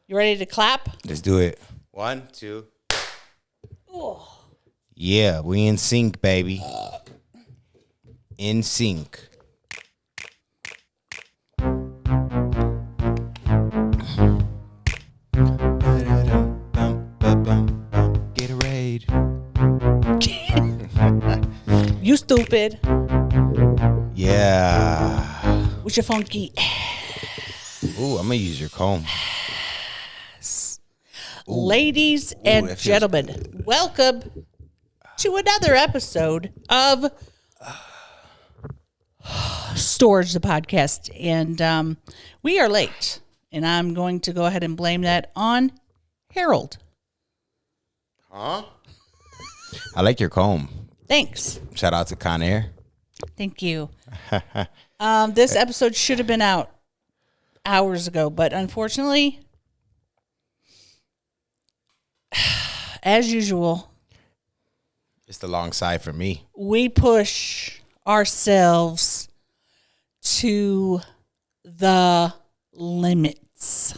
You ready to clap? Let's do it. 1, 2. Oh. Yeah, we in sync, baby. In sync. Get a raid. You stupid. Yeah. What's your funky? Ooh, I'm gonna use your comb. Ladies and gentlemen, welcome to another episode of Storage the Podcast. And we are late. And I'm going to go ahead and blame that on Harold. Huh? I like your comb. Thanks. Shout out to Conair. Thank you. This episode should have been out hours ago, but unfortunately, as usual, It's the long side for me. we push ourselves to the limits.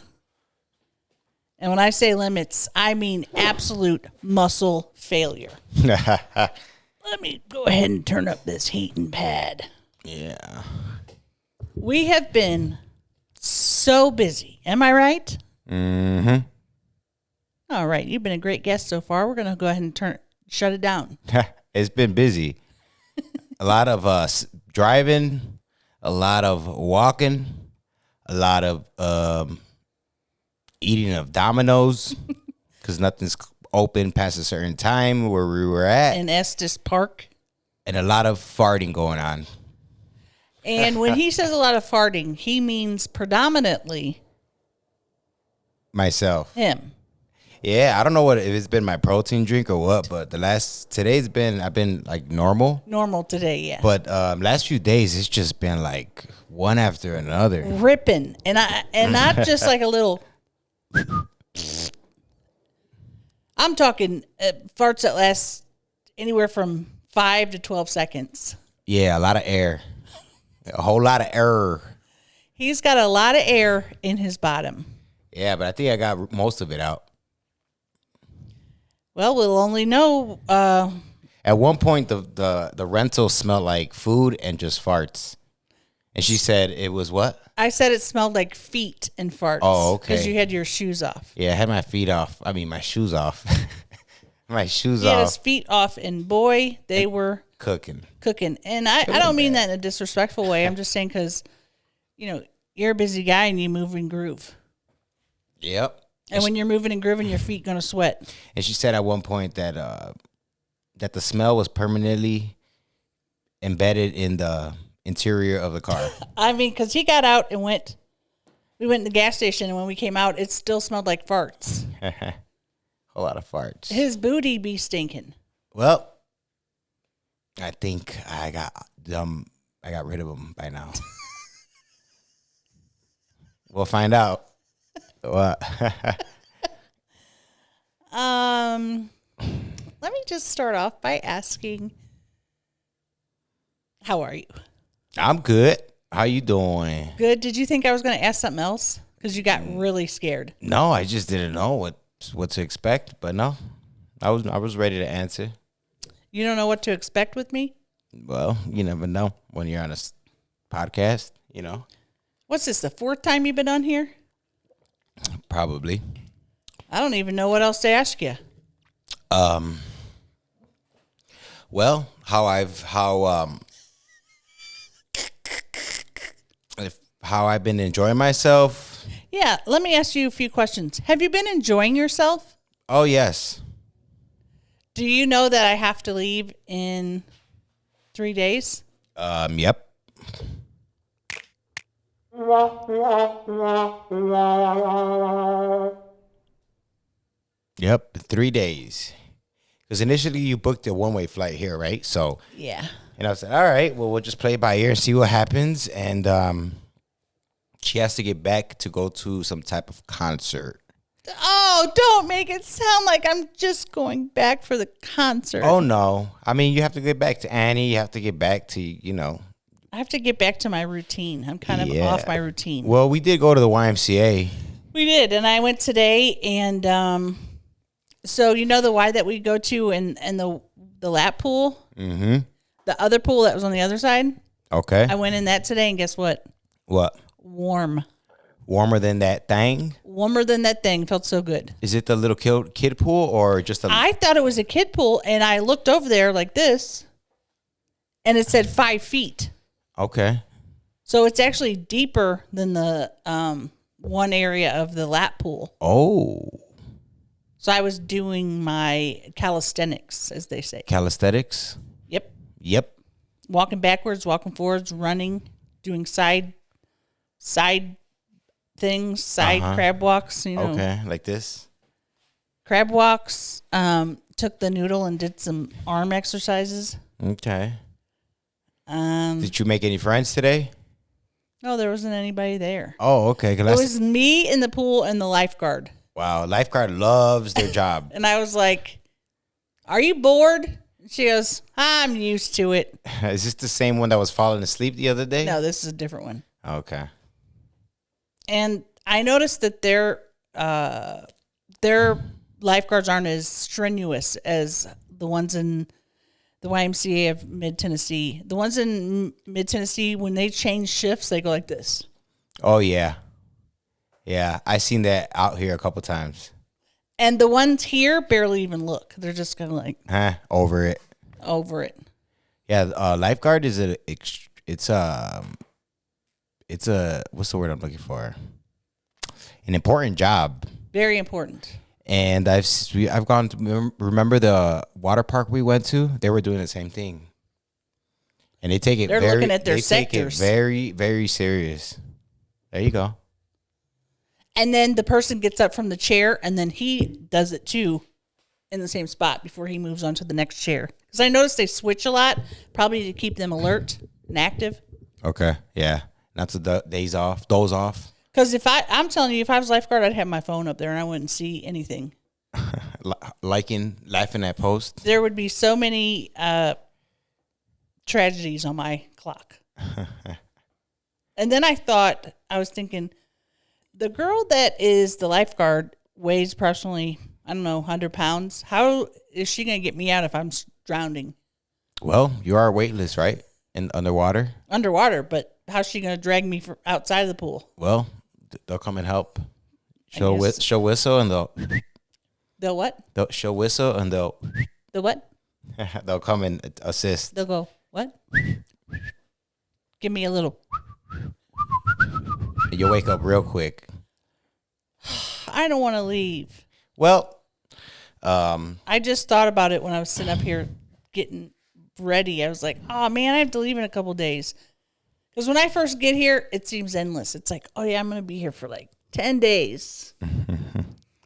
And when I say limits, I mean absolute muscle failure. Let me go ahead and turn up this heating pad. Yeah. We have been so busy. Am I right? Mm-hmm. All right. You've been a great guest so far. We're going to go ahead and shut it down. It's been busy. A lot of driving, a lot of walking, a lot of eating of Domino's because nothing's open past a certain time where we were at. In Estes Park. And a lot of farting going on. And when he says a lot of farting, he means predominantly Myself. him. Yeah, I don't know if it's been my protein drink or what, but I've been like normal. Normal today, yeah. But last few days, it's just been like one after another. Ripping. And not just like a little. I'm talking farts that last anywhere from 5 to 12 seconds. Yeah, a lot of air. A whole lot of air. He's got a lot of air in his bottom. Yeah, but I think I got most of it out. Well, we'll only know. At one point, the rental smelled like food and just farts. And she said it was what? I said it smelled like feet and farts. Oh, okay. Because you had your shoes off. Yeah, I had my feet off. I mean, my shoes off. My shoes He had off. his feet off, and boy, they were Cooking. And I don't mean that in a disrespectful way. I'm just saying because, you're a busy guy and you move and groove. Yep. And when you're moving and grooving, your feet going to sweat. And she said at one point that that the smell was permanently embedded in the interior of the car. I mean, because he got out and we went to the gas station, and when we came out, it still smelled like farts. A lot of farts. His booty be stinking. Well, I think I got rid of them by now. We'll find out. What? Let me just start off by asking, how are you? I'm good. How you doing? Good. Did you think I was going to ask something else? Because you got really scared. No, I just didn't know what to expect. But no, I was ready to answer. You don't know what to expect with me? Well, you never know when you're on a podcast, What's this, the fourth time you've been on here? Probably. I don't even know what else to ask you. Well, how I've been enjoying myself. Yeah, let me ask you a few questions. Have you been enjoying yourself? Oh, yes. Do you know that I have to leave in 3 days? Yep. Yep, 3 days. Because initially you booked a one-way flight here, right? So, Yeah. and I said, all right, well, we'll just play it by ear and see what happens. And she has to get back to go to some type of concert. Oh, don't make it sound like I'm just going back for the concert. Oh, no. I mean, you have to get back to Annie. You have to get back to, I have to get back to my routine. I'm kind of off my routine. Well, we did go to the YMCA. We did, and I went today, and so you know the Y that we go to and the lap pool? Mm-hmm. The other pool that was on the other side? Okay. I went in that today, and guess what? What? Warm. Warmer than that thing? Warmer than that thing. Felt so good. Is it the little kid pool or just a... I thought it was a kid pool, and I looked over there like this, and it said 5 feet. Okay. So it's actually deeper than the one area of the lap pool. Oh. So I was doing my calisthenics, as they say. Calisthenics? Yep. Walking backwards, walking forwards, running, doing side things, crab walks, Okay, like this? Crab walks. Took the noodle and did some arm exercises. Okay. Did you make any friends today? No, there wasn't anybody there. Oh, okay. It was me in the pool and the lifeguard. Wow, lifeguard loves their job. And I was like, "Are you bored?" She goes, "I'm used to it." Is this the same one that was falling asleep the other day? No, this is a different one. Okay. And I noticed that their lifeguards aren't as strenuous as the ones in the YMCA of Mid-Tennessee. The ones in Mid-Tennessee, when they change shifts, they go like this. Oh, yeah. Yeah, I seen that out here a couple times. And the ones here barely even look. They're just kind of like... Over it. Over it. Yeah, lifeguard is it's a, what's the word I'm looking for? An important job. Very important. And I've gone to, remember the water park we went to? They were doing the same thing. And they take it They're looking at their sectors. Take it very, very serious. There you go. And then the person gets up from the chair, and then he does it too in the same spot before he moves on to the next chair. Because I noticed they switch a lot, probably to keep them alert and active. Okay, yeah. Not to doze off. Because I'm telling you, if I was lifeguard, I'd have my phone up there and I wouldn't see anything. Laughing at posts. There would be so many tragedies on my clock. And then I was thinking, the girl that is the lifeguard weighs approximately, I don't know, 100 pounds. How is she going to get me out if I'm drowning? Well, you are weightless, right? And underwater? Underwater, but how's she going to drag me from outside of the pool? Well, they'll come and help. She'll whistle and they'll... They'll what? She'll whistle and they'll... The what? They'll come and assist. They'll go, what? Give me a little... You'll wake up real quick. I don't want to leave. Well, I just thought about it when I was sitting up here getting ready. I was like, oh, man, I have to leave in a couple days. Because when I first get here, it seems endless. It's like, oh, yeah, I'm going to be here for like 10 days.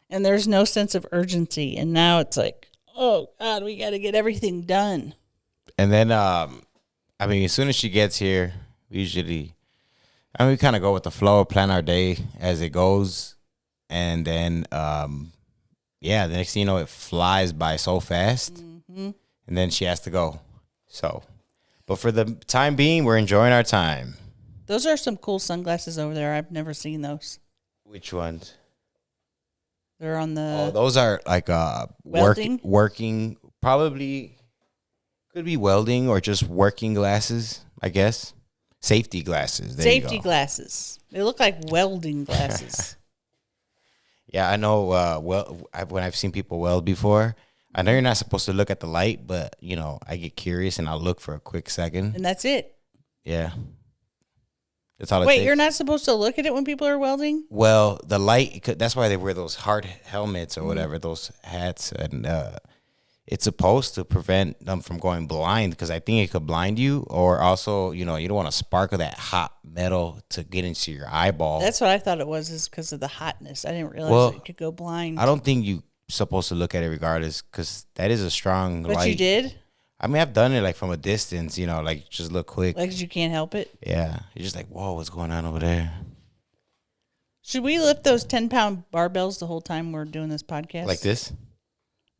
And there's no sense of urgency. And now it's like, oh, God, we got to get everything done. And then, as soon as she gets here, we kind of go with the flow, plan our day as it goes. And then, the next thing you know, it flies by so fast. Mm-hmm. And then she has to go. So, but for the time being, we're enjoying our time. Those are some cool sunglasses over there. I've never seen those. Which ones? They're on the... Oh, those are like working, probably could be welding or just working glasses, I guess. Safety glasses. Safety glasses. They look like welding glasses. Yeah, I know. When I've seen people weld before, I know you're not supposed to look at the light, but I get curious and I'll look for a quick second. And that's it. Yeah, that's all. Wait, you're not supposed to look at it when people are welding? Well, the light. That's why they wear those hard helmets or whatever, those hats, and it's supposed to prevent them from going blind because I think it could blind you, or also, you don't want to sparkle that hot metal to get into your eyeball. That's what I thought it was, is because of the hotness. I didn't realize it could go blind. I don't think you're supposed to look at it regardless because that is a strong light. But you did? I've done it like from a distance, like just look quick. Like you can't help it? Yeah. You're just like, whoa, what's going on over there? Should we lift those 10-pound barbells the whole time we're doing this podcast? Like this?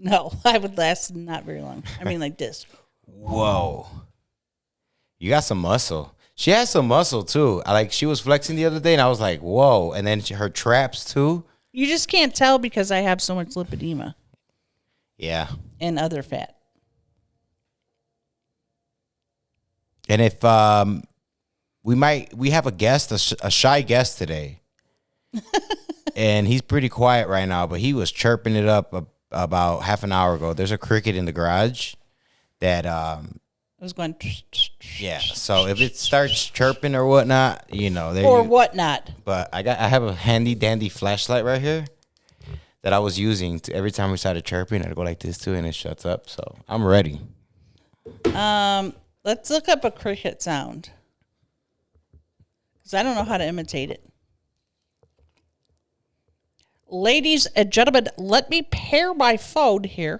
No, I would last not very long. I mean, like this. Whoa. You got some muscle. She has some muscle too. Like she was flexing the other day, and I was like, "Whoa!" And then her traps too. You just can't tell because I have so much lipedema. Yeah. And other fat. And if we have a guest, a shy guest today, and he's pretty quiet right now, but he was chirping it up about half an hour ago. There's a cricket in the garage that it was going. Yeah. So if it starts chirping or whatnot, whatnot. But I have a handy dandy flashlight right here that I was using every time we started chirping. I'd go like this too, and it shuts up. So I'm ready. Let's look up a cricket sound because I don't know how to imitate it. Ladies and gentlemen, let me pair my phone here.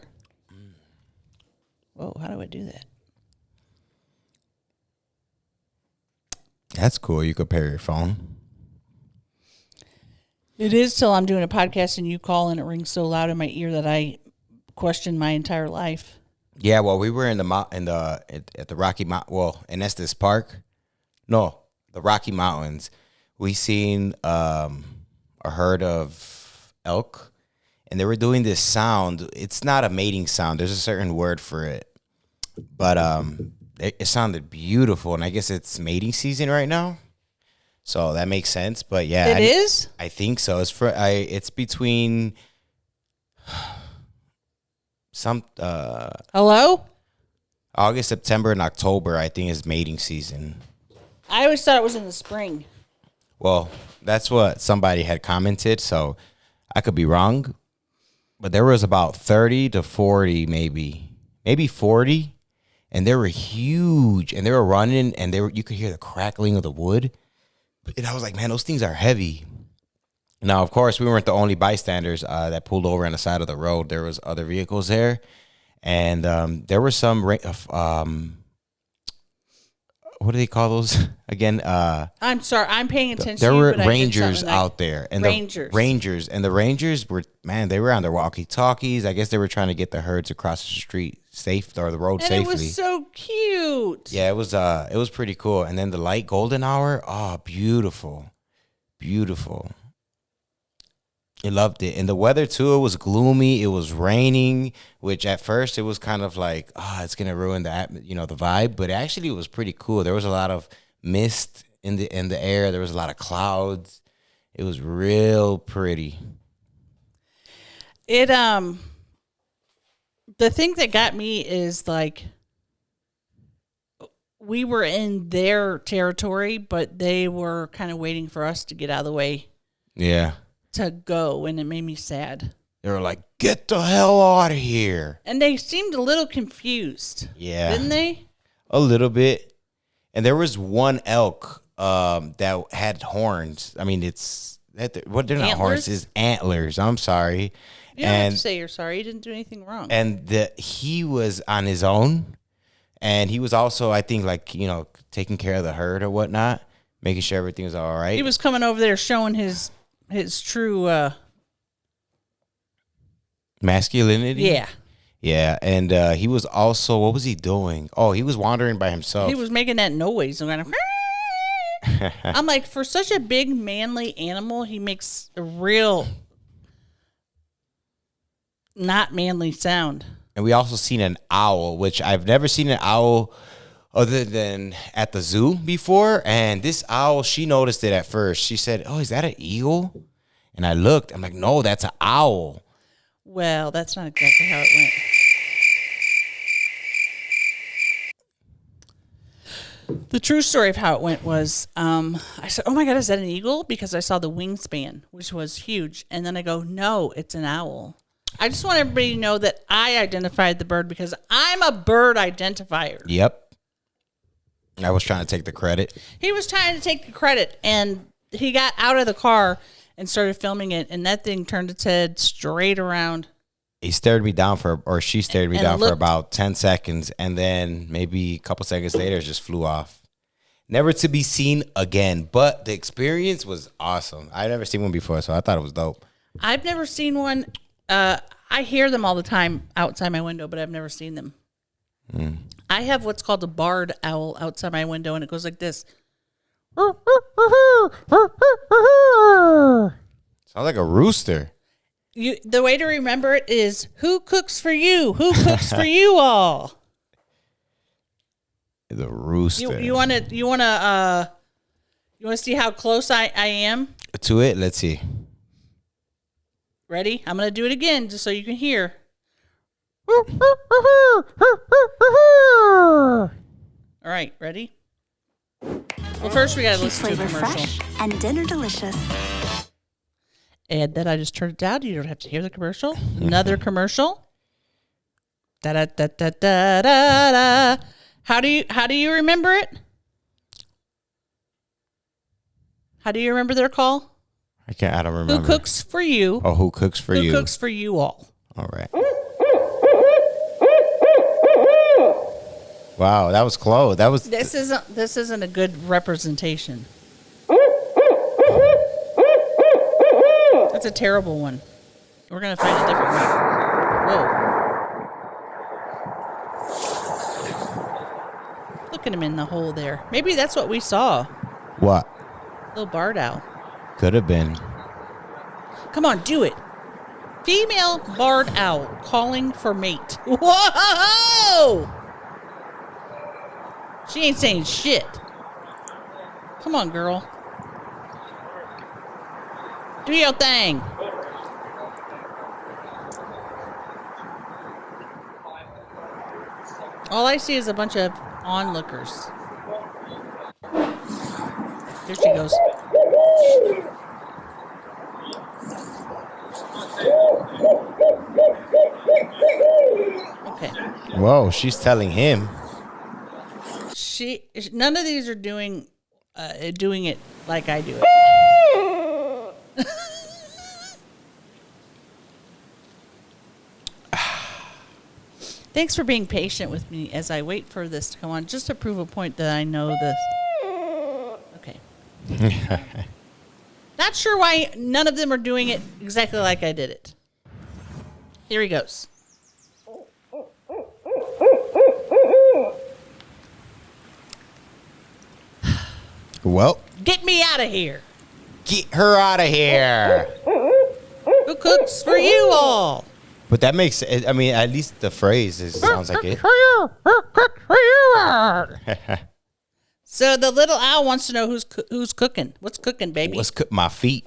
Whoa, how do I do that? That's cool. You could pair your phone. It is till I'm doing a podcast and you call and it rings so loud in my ear that I question my entire life. Yeah, well, we were at the Rocky Mountain. Well, in Estes Park, no, the Rocky Mountains. We seen a herd of elk, and they were doing this sound. It's not a mating sound. There's a certain word for it, but it sounded beautiful, and I guess it's mating season right now, so that makes sense. But yeah, it is. I think so. It's between Hello? August, September, and October. I think is mating season. I always thought it was in the spring. Well, that's what somebody had commented, so I could be wrong, but there was about 30 to 40, maybe 40. And they were huge, and they were running, and you could hear the crackling of the wood. And I was like, man, those things are heavy. Now, of course, we weren't the only bystanders that pulled over on the side of the road. There was other vehicles there, and there were some what do they call those again? I'm sorry, I'm paying attention. There were rangers out there, and Rangers. The Rangers were, man, they were on their walkie-talkies. I guess they were trying to get the herds across the street the road safely. And it was so cute. Yeah, it was pretty cool. And then the light golden hour, oh, beautiful, beautiful. I loved it. And the weather too, it was gloomy. It was raining, which at first it was kind of like, it's gonna ruin the vibe. But actually, it was pretty cool. There was a lot of mist in the air. There was a lot of clouds. It was real pretty. The thing that got me is like we were in their territory, but they were kind of waiting for us to get out of the way. Yeah. To go, and it made me sad. They were like, get the hell out of here. And they seemed a little confused. Yeah. Didn't they? A little bit. And there was one elk that had horns. I mean, they're not Antlers? horns, it's antlers. I'm sorry. You don't have to say you're sorry. You didn't do anything wrong. And he was on his own. And he was also, I think, like, taking care of the herd or whatnot, making sure everything was all right. He was coming over there showing his true masculinity. Yeah. Yeah. And he was also, what was he doing? Oh, he was wandering by himself. He was making that noise. I'm like, for such a big, manly animal, he makes a real not manly sound. And we also seen an owl, which I've never seen an owl other than at the zoo before. And this owl, she noticed it at first. She said, "Oh, is that an eagle?" And I looked. I'm like, "No, that's an owl." Well, that's not exactly how it went. The true story of how it went was I said, "Oh my God, is that an eagle?" Because I saw the wingspan, which was huge. And then I go, "No, it's an owl." I just want everybody to know that I identified the bird because I'm a bird identifier. Yep. I was trying to take the credit. He was trying to take the credit, and he got out of the car and started filming it, and that thing turned its head straight around. She stared me down for about 10 seconds, and then maybe a couple seconds later, it just flew off. Never to be seen again, but the experience was awesome. I'd never seen one before, so I thought it was dope. I've never seen one. I hear them all the time outside my window, but I've never seen them. I have what's called a barred owl outside my window, and it goes like this. Sounds like a rooster. The way to remember it is who cooks for you? Who cooks for you all? The rooster. You want to see how close I am to it? Let's see. Ready? I'm going to do it again just so you can hear. All right, ready? Well, first we got to listen to a commercial. Fresh and dinner delicious. And then I just turned it down. You don't have to hear the commercial. Another commercial. Da da da da da da. How do you remember it? How do you remember their call? I don't remember. Who cooks for you? Oh, who cooks for you? Who cooks for you all? All right. Wow, that was close. This isn't a good representation. That's a terrible one. We're gonna find a different one. Whoa! Look at him in the hole there. Maybe that's what we saw. What? Little barred owl. Could have been. Come on, do it. Female barred owl calling for mate. Whoa! She ain't saying shit. Come on, girl. Do your thing. All I see is a bunch of onlookers. Here she goes. Okay. Whoa, she's telling him. None of these are doing it like I do it. Thanks for being patient with me as I wait for this to come on, just to prove a point that I know this. Okay. Not sure why none of them are doing it exactly like I did it. Here he goes. Well, get me out of here. Get her out of here. Who cooks for you all? But that makes, I mean, at least the phrase sounds like it. So the little owl wants to know who's cooking. What's cooking, baby? What's my feet?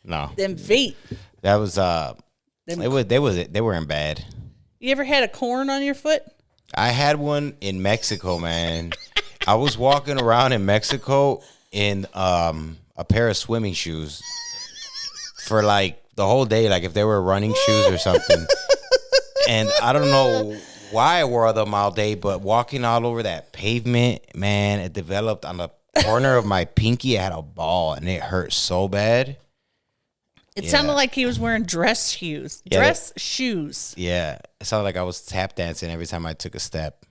No. Them feet. That was they weren't bad. You ever had a corn on your foot? I had one in Mexico, man. I was walking around in Mexico in a pair of swimming shoes for like the whole day, like if they were running shoes or something. And I don't know why I wore them all day, but walking all over that pavement, man, it developed on the corner of my pinky. I had a ball and it hurt so bad. It sounded like he was wearing dress shoes. Yeah, dress shoes. Yeah. It sounded like I was tap dancing every time I took a step.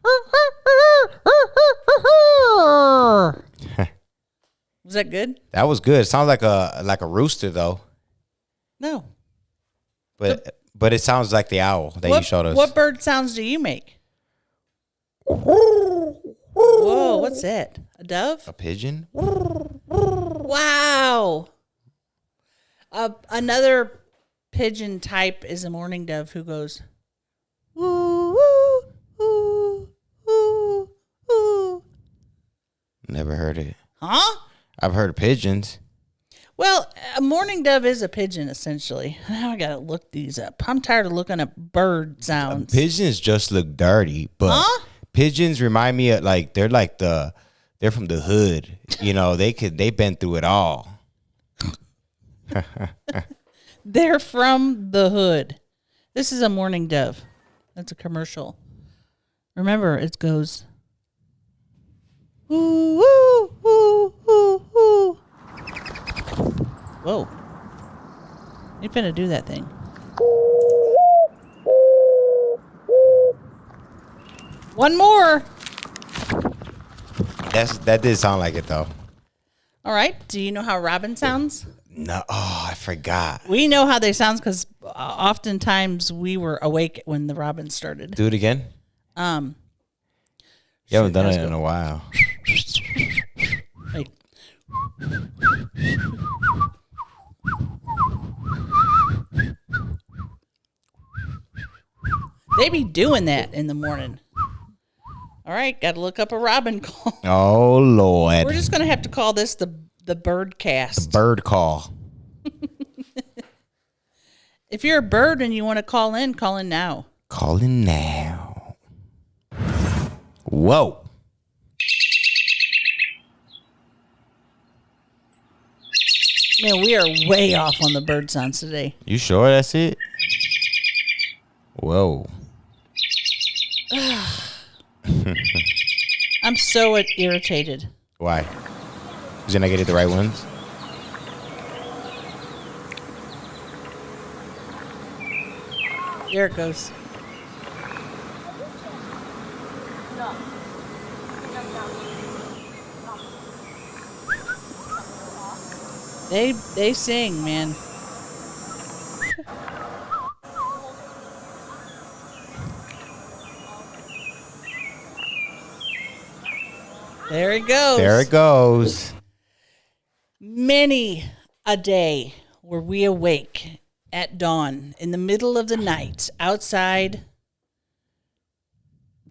Was that good? That was good. It sounds like a rooster though. No. But it sounds like the owl that you showed us. What bird sounds do you make? Whoa, what's that? A dove? A pigeon? Wow. Another pigeon type is a mourning dove who goes, woo, woo, woo, woo, woo. Never heard it. Huh? I've heard of pigeons. Well, a mourning dove is a pigeon, essentially. Now I got to look these up. I'm tired of looking up bird sounds. Pigeons just look dirty, but pigeons remind me of they're from the hood. You know, they've been through it all. They're from the hood. This is a mourning dove. That's a commercial. Remember, it goes, woo, woo, woo, woo, woo. Whoa. You finna do that thing. One more. That did sound like it though. All right. Do you know how robin sounds? No. Oh, I forgot. We know how they sound because oftentimes we were awake when the robins started. Do it again. You haven't done it in a while. They be doing that in the morning. All right, got to look up a robin call. Oh, Lord. We're just going to have to call this the bird cast. Bird call. If you're a bird and you want to call in now. Call in now. Whoa. Man, we are way off on the bird sounds today. You sure that's it? Whoa. I'm so irritated. Why? Because you're not getting the right ones? There it goes. They sing, man. There it goes. There it goes. Many a day were we awake at dawn in the middle of the night outside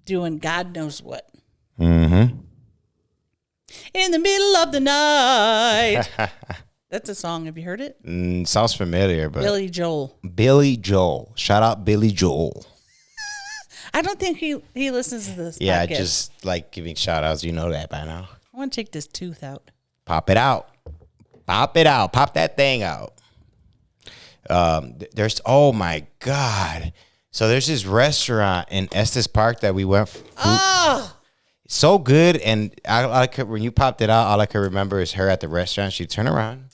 doing God knows what. Mm-hmm. In the middle of the night. That's a song. Have you heard it? Sounds familiar, but Billy Joel. Billy Joel. Shout out Billy Joel. I don't think he listens to this Yeah, podcast. just like giving shout outs. You know that by now. I want to take this tooth out. Pop it out. Pop it out. Pop that thing out. There's, oh my God. So there's this restaurant in Estes Park that we went. Oh! So good. And when you popped it out, all I could remember is her at the restaurant. She'd turn around.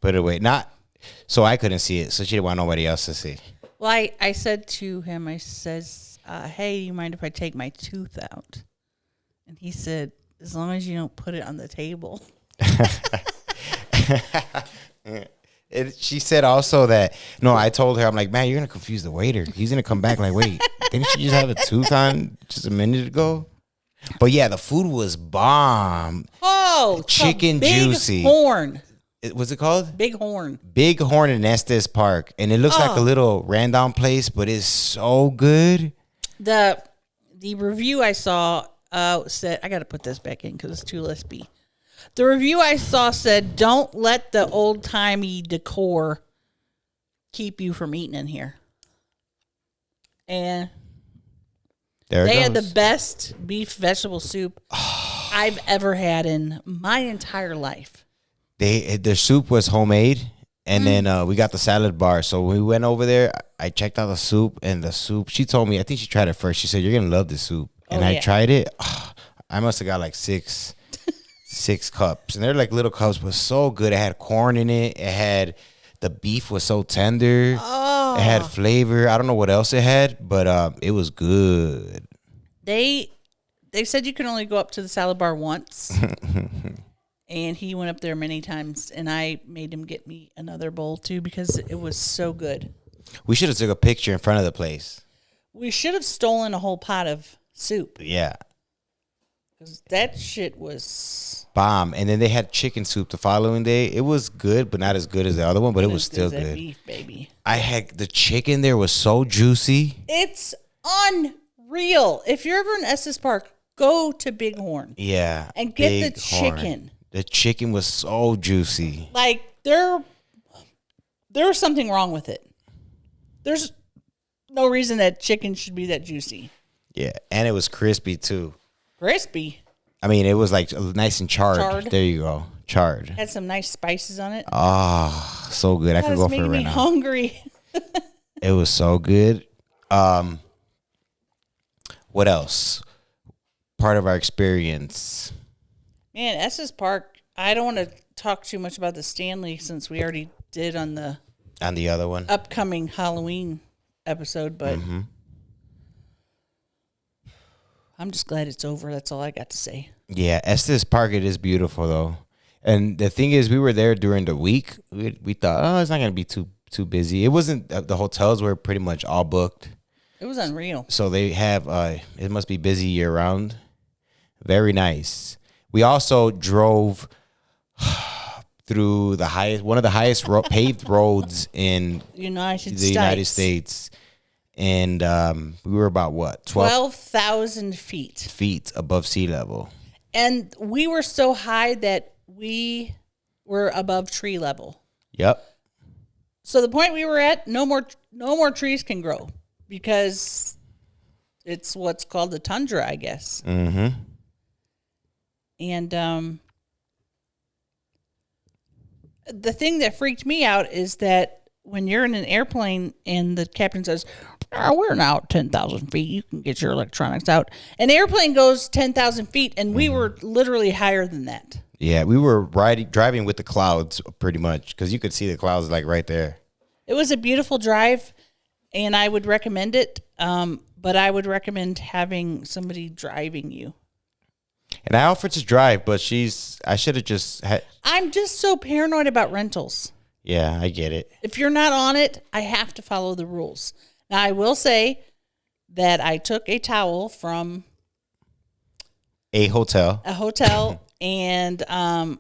Put it away. Not so I couldn't see it. So she didn't want nobody else to see. Well, I said to him, I says, hey, you mind if I take my tooth out? And he said, as long as you don't put it on the table. She said also that, no, I told her, I'm like, man, you're going to confuse the waiter. He's going to come back like, wait, didn't she just have a tooth on just a minute ago? But yeah, the food was bomb. Oh, Chicken big juicy. horn. What's it called? Big horn. Big Horn in Estes Park. And it looks like a little ran-down place, but it's so good. The review I saw said, I got to put this back in because it's too lispy. The review I saw said, don't let the old-timey decor keep you from eating in here. And they had the best beef vegetable soup I've ever had in my entire life. The soup was homemade, and then we got the salad bar. So when we went over there, I checked out the soup, and the soup, she told me, I think she tried it first. She said, you're going to love this soup. And I tried it. I must have got like six cups. And they're like little cups, but so good. It had corn in it. It had, the beef was so tender. Oh. It had flavor. I don't know what else it had, but it was good. They said you can only go up to the salad bar once. And he went up there many times, and I made him get me another bowl, too, because it was so good. We should have took a picture in front of the place. We should have stolen a whole pot of soup. Yeah. Because that shit was bomb. And then they had chicken soup the following day. It was good, but not as good as the other one, but it was still good. Beef, baby. I had, the chicken there was so juicy. It's unreal. If you're ever in Estes Park, go to Bighorn. Yeah. And get the chicken. The chicken was so juicy. Like, there was something wrong with it. There's no reason that chicken should be that juicy. Yeah, and it was crispy, too. Crispy? I mean, it was like nice and charred. There you go. Charred. Had some nice spices on it. Oh, so good. I could go for it right now. Making me hungry. It was so good. What else? Part of our experience. Man, Estes Park, I don't want to talk too much about the Stanley since we already did on the other one, upcoming Halloween episode, but I'm just glad it's over. That's all I got to say. Yeah, Estes Park, it is beautiful though. And the thing is, we were there during the week. We thought, oh, it's not going to be too busy. It wasn't, the hotels were pretty much all booked. It was unreal. So they have, it must be busy year round. Very nice. We also drove through one of the highest paved roads in the United States. And we were about what? 12,000 feet. Feet above sea level. And we were so high that we were above tree level. Yep. So the point we were at, no more trees can grow because it's what's called the tundra, I guess. Mm-hmm. And the thing that freaked me out is that when you're in an airplane and the captain says, we're now at 10,000 feet, you can get your electronics out. An airplane goes 10,000 feet, and we were literally higher than that. Yeah, we were driving with the clouds pretty much because you could see the clouds like right there. It was a beautiful drive, and I would recommend it, but I would recommend having somebody driving you. And I offered to drive, but I should have just had. I'm just so paranoid about rentals. Yeah, I get it. If you're not on it, I have to follow the rules. Now, I will say that I took a towel from a hotel, and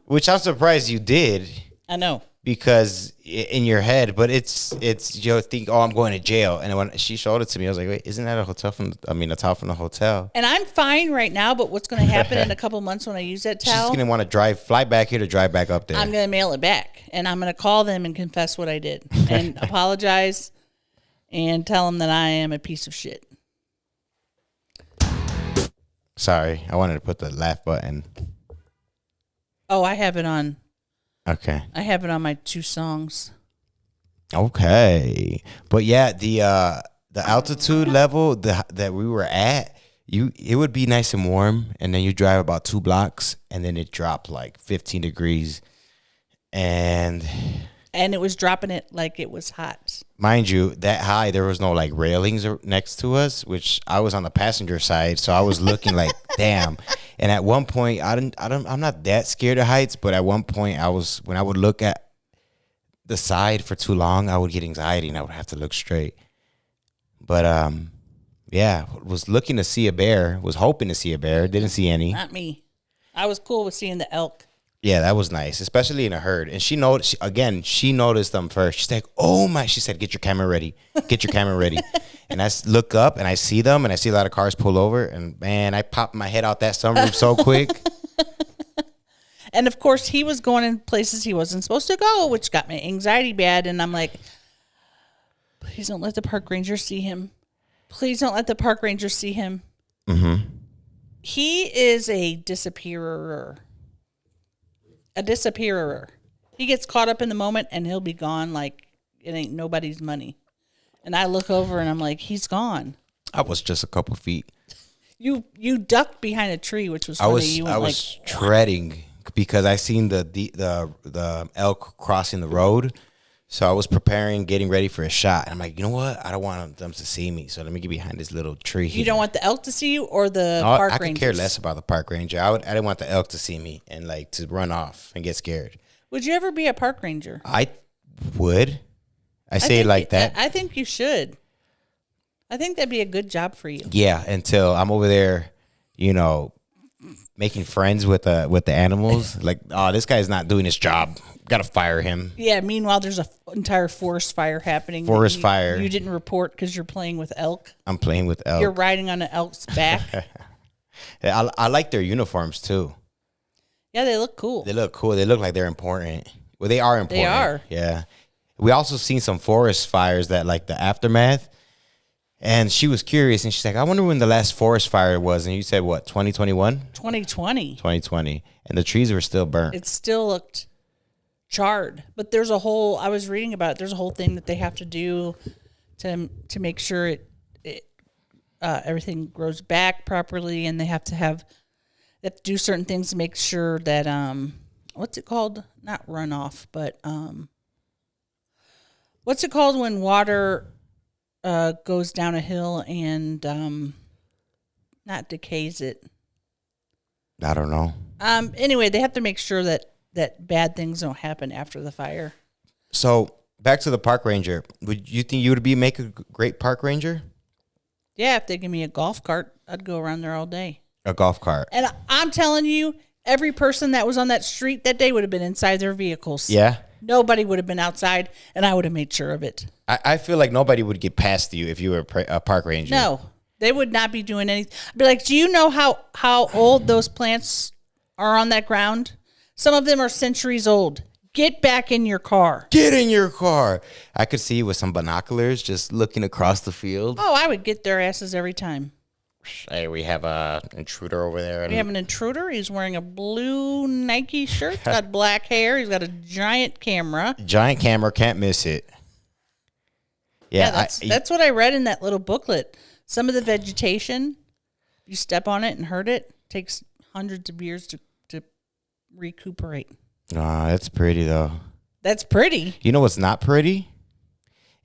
which I'm surprised you did. I know, because in your head, but it's you think, oh, I'm going to jail. And when she showed it to me, I was like, wait, isn't that a towel from the hotel? And I'm fine right now, but what's going to happen in a couple months when I use that towel? She's going to want to fly back here to drive back up there. I'm going to mail it back, and I'm going to call them and confess what I did and apologize and tell them that I am a piece of shit. Sorry, I wanted to put the laugh button. Oh, I have it on. Okay. I have it on my 2 songs. Okay. But yeah, the altitude level that we were at, it would be nice and warm, and then you drive about 2 blocks, and then it dropped like 15 degrees. And it was dropping it like it was hot. Mind you, that high, there was no like railings next to us, which I was on the passenger side, so I was looking like, damn. And at one point, I'm not that scared of heights, but at one point, when I would look at the side for too long, I would get anxiety and I would have to look straight. But yeah, was looking to see a bear, was hoping to see a bear, didn't see any. Not me. I was cool with seeing the elk. Yeah, that was nice, especially in a herd. And she noticed them first. She's like, oh my, she said, get your camera ready. Get your camera ready. And I look up and I see them and I see a lot of cars pull over. And man, I popped my head out that sunroof so quick. And of course, he was going in places he wasn't supposed to go, which got my anxiety bad. And I'm like, please don't let the park ranger see him. Please don't let the park ranger see him. Mm-hmm. He is a disappearer. He gets caught up in the moment and he'll be gone like it ain't nobody's money. And I look over and I'm like, he's gone. I was just a couple feet. You ducked behind a tree, which was funny. I was treading because I seen the elk crossing the road. So I was preparing, getting ready for a shot. And I'm like, you know what? I don't want them to see me. So let me get behind this little tree here. You don't want the elk to see you or the park ranger? I could care less about the park ranger. I didn't want the elk to see me and like to run off and get scared. Would you ever be a park ranger? I would. I say it like that. I think you should. I think that'd be a good job for you. Yeah, until I'm over there, making friends with the animals. Like, oh, this guy's not doing his job. Got to fire him. Yeah, meanwhile, there's an entire forest fire happening. Fire. You didn't report because you're playing with elk. I'm playing with elk. You're riding on an elk's back. I like their uniforms, too. Yeah, they look cool. They look cool. They look like they're important. Well, they are important. They are. Yeah. We also seen some forest fires that, like, the aftermath. And she was curious, and she's like, I wonder when the last forest fire was. And you said, what, 2021? 2020. 2020. And the trees were still burnt. It still looked charred. But I was reading about it, there's a whole thing that they have to do to make sure everything grows back properly. And they have to do certain things to make sure that, what's it called? Not runoff, but what's it called when water goes down a hill and not decays it? I don't know. Anyway, they have to make sure that bad things don't happen after the fire. So back to the park ranger. Would you think you would make a great park ranger? Yeah, if they give me a golf cart, I'd go around there all day. A golf cart. And I'm telling you, every person that was on that street that day would have been inside their vehicles. Yeah. Nobody would have been outside, and I would have made sure of it. I feel like nobody would get past you if you were a park ranger. No, they would not be doing anything. I'd be like, do you know how old those plants are on that ground? Some of them are centuries old. Get back in your car. Get in your car. I could see you with some binoculars just looking across the field. Oh, I would get their asses every time. Hey, we have an intruder over there. We have an intruder. He's wearing a blue Nike shirt. He's got black hair. He's got a giant camera. Giant camera. Can't miss it. Yeah, that's what I read in that little booklet. Some of the vegetation, you step on it and hurt it, takes hundreds of years to recuperate. Oh, that's pretty, though. That's pretty. You know what's not pretty?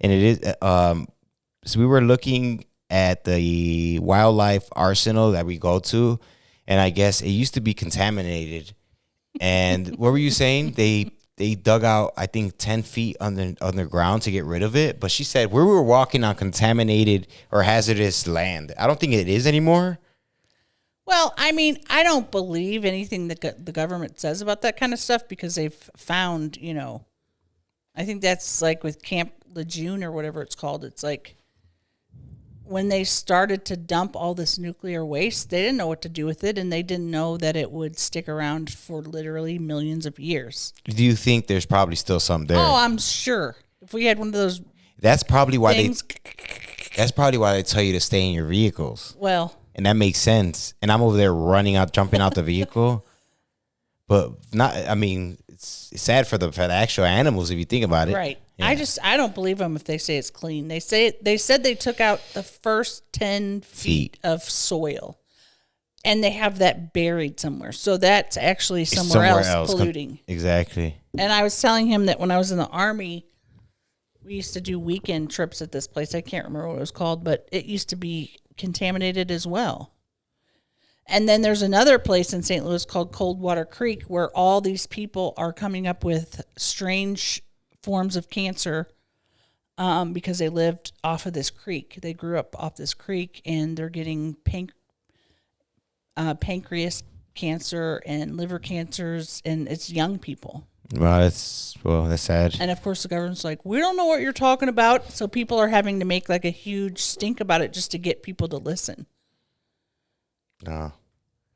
And it is, so we were looking at the wildlife arsenal that we go to, and I guess it used to be contaminated. And what were you saying? They dug out, I think, 10 feet underground to get rid of it. But she said we were walking on contaminated or hazardous land. I don't think it is anymore. Well, I mean, I don't believe anything that the government says about that kind of stuff because they've found, I think that's like with Camp Lejeune or whatever it's called. It's like when they started to dump all this nuclear waste, they didn't know what to do with it, and they didn't know that it would stick around for literally millions of years. Do you think there's probably still some there? Oh, I'm sure. If we had one of those That's probably why things, That's probably why they tell you to stay in your vehicles. Well, and that makes sense. And I'm over there jumping out the vehicle. But it's sad for the actual animals if you think about it. Right. Yeah. I don't believe them if they say it's clean. They said they took out the first 10 feet of soil, and they have that buried somewhere. So that's actually somewhere else polluting. Exactly. And I was telling him that when I was in the Army, we used to do weekend trips at this place. I can't remember what it was called, but it used to be contaminated as well. And then there's another place in St. Louis called Coldwater Creek where all these people are coming up with strange forms of cancer because they lived off of this creek. They grew up off this creek, and they're getting pancreas cancer and liver cancers, and it's young people. Well, that's sad. And of course, the government's like, we don't know what you're talking about. So people are having to make like a huge stink about it just to get people to listen. No.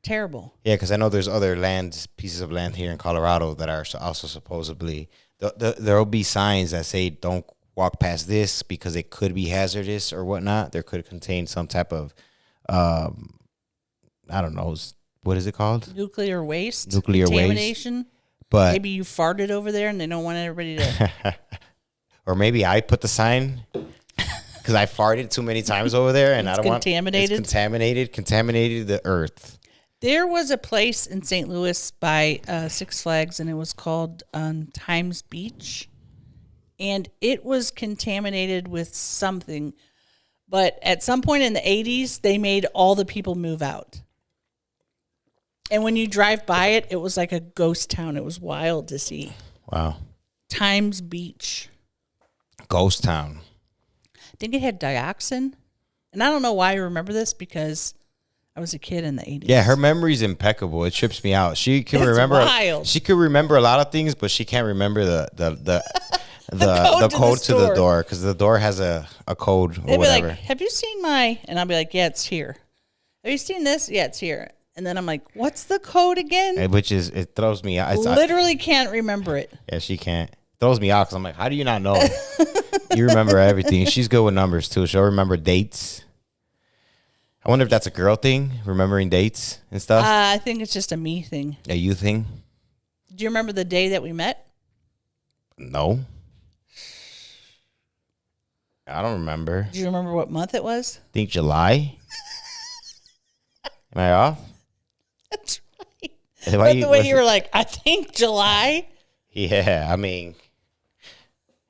Terrible. Yeah, because I know there's other pieces of land here in Colorado that are also supposedly, there'll be signs that say don't walk past this because it could be hazardous or whatnot. There could contain some type of, I don't know, what is it called? Nuclear waste. Contamination. Waste. But maybe you farted over there and they don't want everybody to. Or maybe I put the sign because I farted too many times over there, and I don't want it's contaminated the earth. There was a place in St. Louis by Six Flags, and it was called Times Beach, and it was contaminated with something. But at some point in the 80s, they made all the people move out. And when you drive by it, it was like a ghost town. It was wild to see. Wow. Times Beach. Ghost town. I think it had dioxin. And I don't know why I remember this because I was a kid in the 80s. Yeah, her memory's impeccable. It trips me out. She can remember wild. She could remember a lot of things, but she can't remember the code to the door because the door has a code or They'd whatever. Be like, have you seen my? And I'll be like, yeah, it's here. Have you seen this? Yeah, it's here. And then I'm like, what's the code again? It throws me out. Literally can't remember it. Yeah, she can't. It throws me out because I'm like, how do you not know? You remember everything. She's good with numbers too. She'll remember dates. I wonder if that's a girl thing, remembering dates and stuff. I think it's just a me thing. A you thing? Do you remember the day that we met? No. I don't remember. Do you remember what month it was? I think July. Am I off? That's right. But the way you were like, I think July. Yeah, I mean,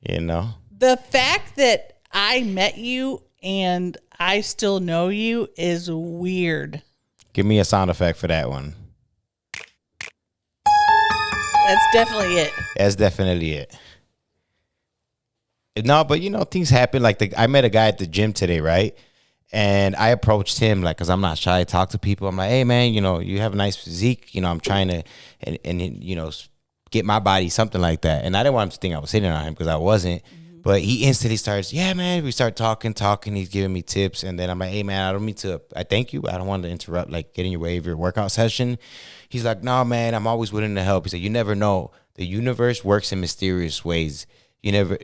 The fact that I met you and I still know you is weird. Give me a sound effect for that one. That's definitely it. That's definitely it. No, but things happen. Like I met a guy at the gym today, right? And I approached him like, cause I'm not shy. I talk to people. I'm like, hey man, you have a nice physique. I'm trying to, and get my body, something like that. And I didn't want him to think I was hitting on him because I wasn't. But he instantly starts, yeah, man. We start talking. He's giving me tips. And then I'm like, hey, man, I thank you. I don't want to interrupt, like, get in your way of your workout session. He's like, no, man, I'm always willing to help. He said, you never know. The universe works in mysterious ways. You never,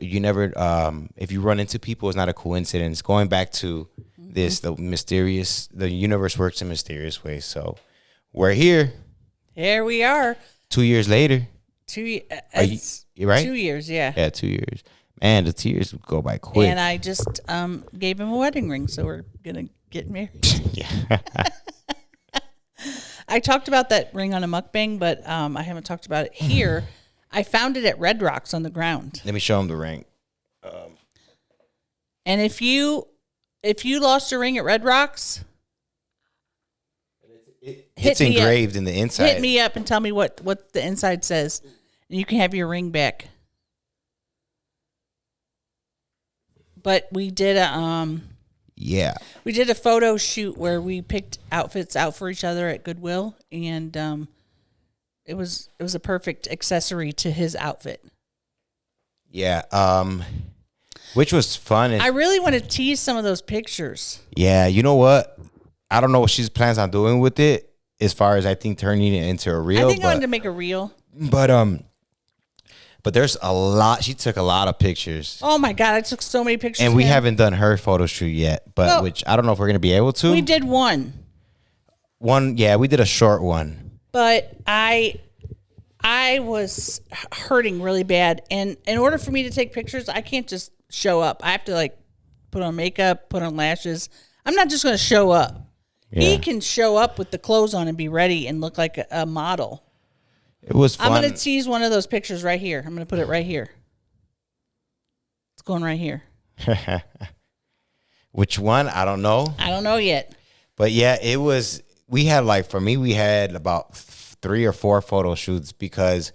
if you run into people, it's not a coincidence. Going back to this, the universe works in mysterious ways. So we're here. Here we are. 2 years later. You right? 2 years, yeah. Yeah, 2 years. Man, the tears go by quick. And I just gave him a wedding ring, so we're going to get married. Yeah. I talked about that ring on a mukbang, but I haven't talked about it here. I found it at Red Rocks on the ground. Let me show him the ring. And if you lost a ring at Red Rocks, it's engraved in the inside. Hit me up and tell me what the inside says, and you can have your ring back. But we did a photo shoot where we picked outfits out for each other at Goodwill, and it was a perfect accessory to his outfit. Yeah, which was fun. I really want to tease some of those pictures. Yeah, you know what? I don't know what she plans on doing with it, as far as I think turning it into a reel. I think I wanted to make a reel. But there's a lot. She took a lot of pictures. Oh my God, I took so many pictures. And we haven't done her photo shoot yet, which I don't know if we're gonna be able to. We did one. Yeah, we did a short one. But I was hurting really bad, and in order for me to take pictures, I can't just show up. I have to like put on makeup, put on lashes. I'm not just gonna show up. Yeah. He can show up with the clothes on and be ready and look like a model. It was fun. I'm going to tease one of those pictures right here. I'm going to put it right here. It's going right here. Which one? I don't know. I don't know yet. But yeah, we had about 3 or 4 photo shoots because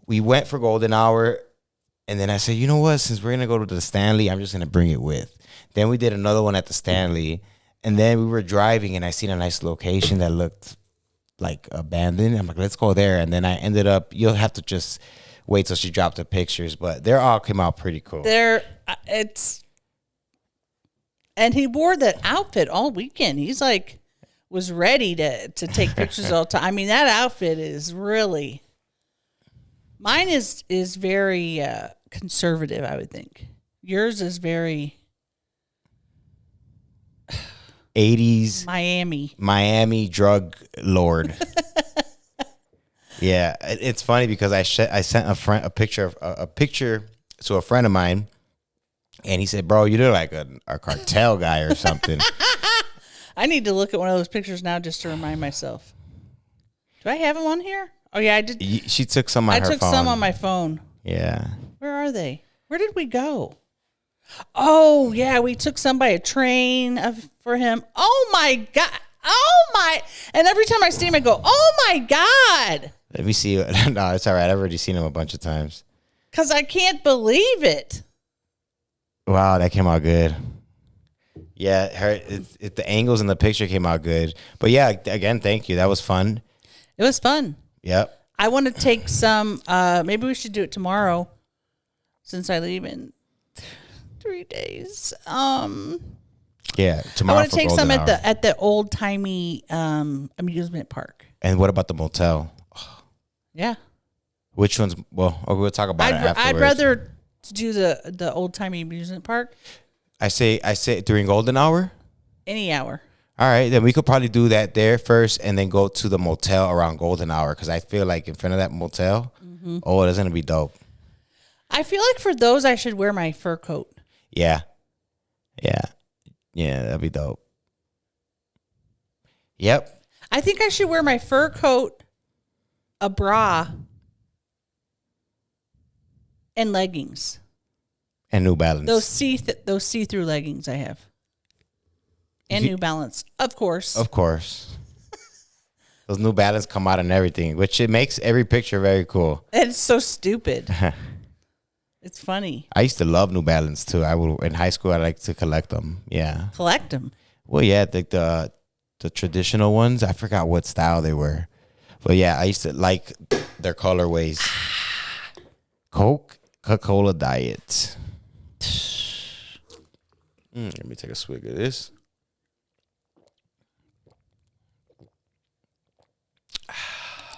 we went for Golden Hour. And then I said, you know what? Since we're going to go to the Stanley, I'm just going to bring it with. Then we did another one at the Stanley. And then we were driving and I seen a nice location that looked like abandoned. I'm like, let's go there. And then I ended up, you'll have to just wait till she dropped the pictures, but they all came out pretty cool. And he wore that outfit all weekend. He's like, was ready to take pictures all the time. I mean, that outfit is really, mine is very conservative, I would think. Yours is very 80s Miami drug lord. Yeah, it's funny because I sent a picture to a friend of mine, and he said, "Bro, you look like a cartel guy or something." I need to look at one of those pictures now just to remind myself. Do I have them on here? Oh yeah, I did. She took some on her phone. I took some on my phone. Yeah. Where are they? Where did we go? Oh, yeah, we took some by a train for him. Oh, my God. Oh, my. And every time I see him, I go, oh, my God. Let me see. No, it's all right. I've already seen him a bunch of times. Because I can't believe it. Wow, that came out good. Yeah, the angles in the picture came out good. But, yeah, again, thank you. That was fun. It was fun. Yep. I want to take some. Maybe we should do it tomorrow since I leave in 3 days. Yeah, tomorrow. I want to take some at the old timey amusement park. And what about the motel? Yeah. Which one's? Well, we'll talk about it afterwards. I'd rather do the old timey amusement park. I say during Golden Hour. Any hour. All right, then we could probably do that there first, and then go to the motel around Golden Hour because I feel like in front of that motel, oh, that's gonna be dope. I feel like for those, I should wear my fur coat. Yeah, that'd be dope. Yep. I think I should wear my fur coat, a bra, and leggings. And New Balance. Those see-through leggings I have. And New Balance, of course. Of course. Those New Balance come out and everything, which it makes every picture very cool. It's so stupid. It's funny. I used to love New Balance too. In high school, I liked to collect them. Yeah. Collect them? Well, yeah, the traditional ones. I forgot what style they were. But yeah, I used to like their colorways. Coca-Cola Diet. Let me take a swig of this.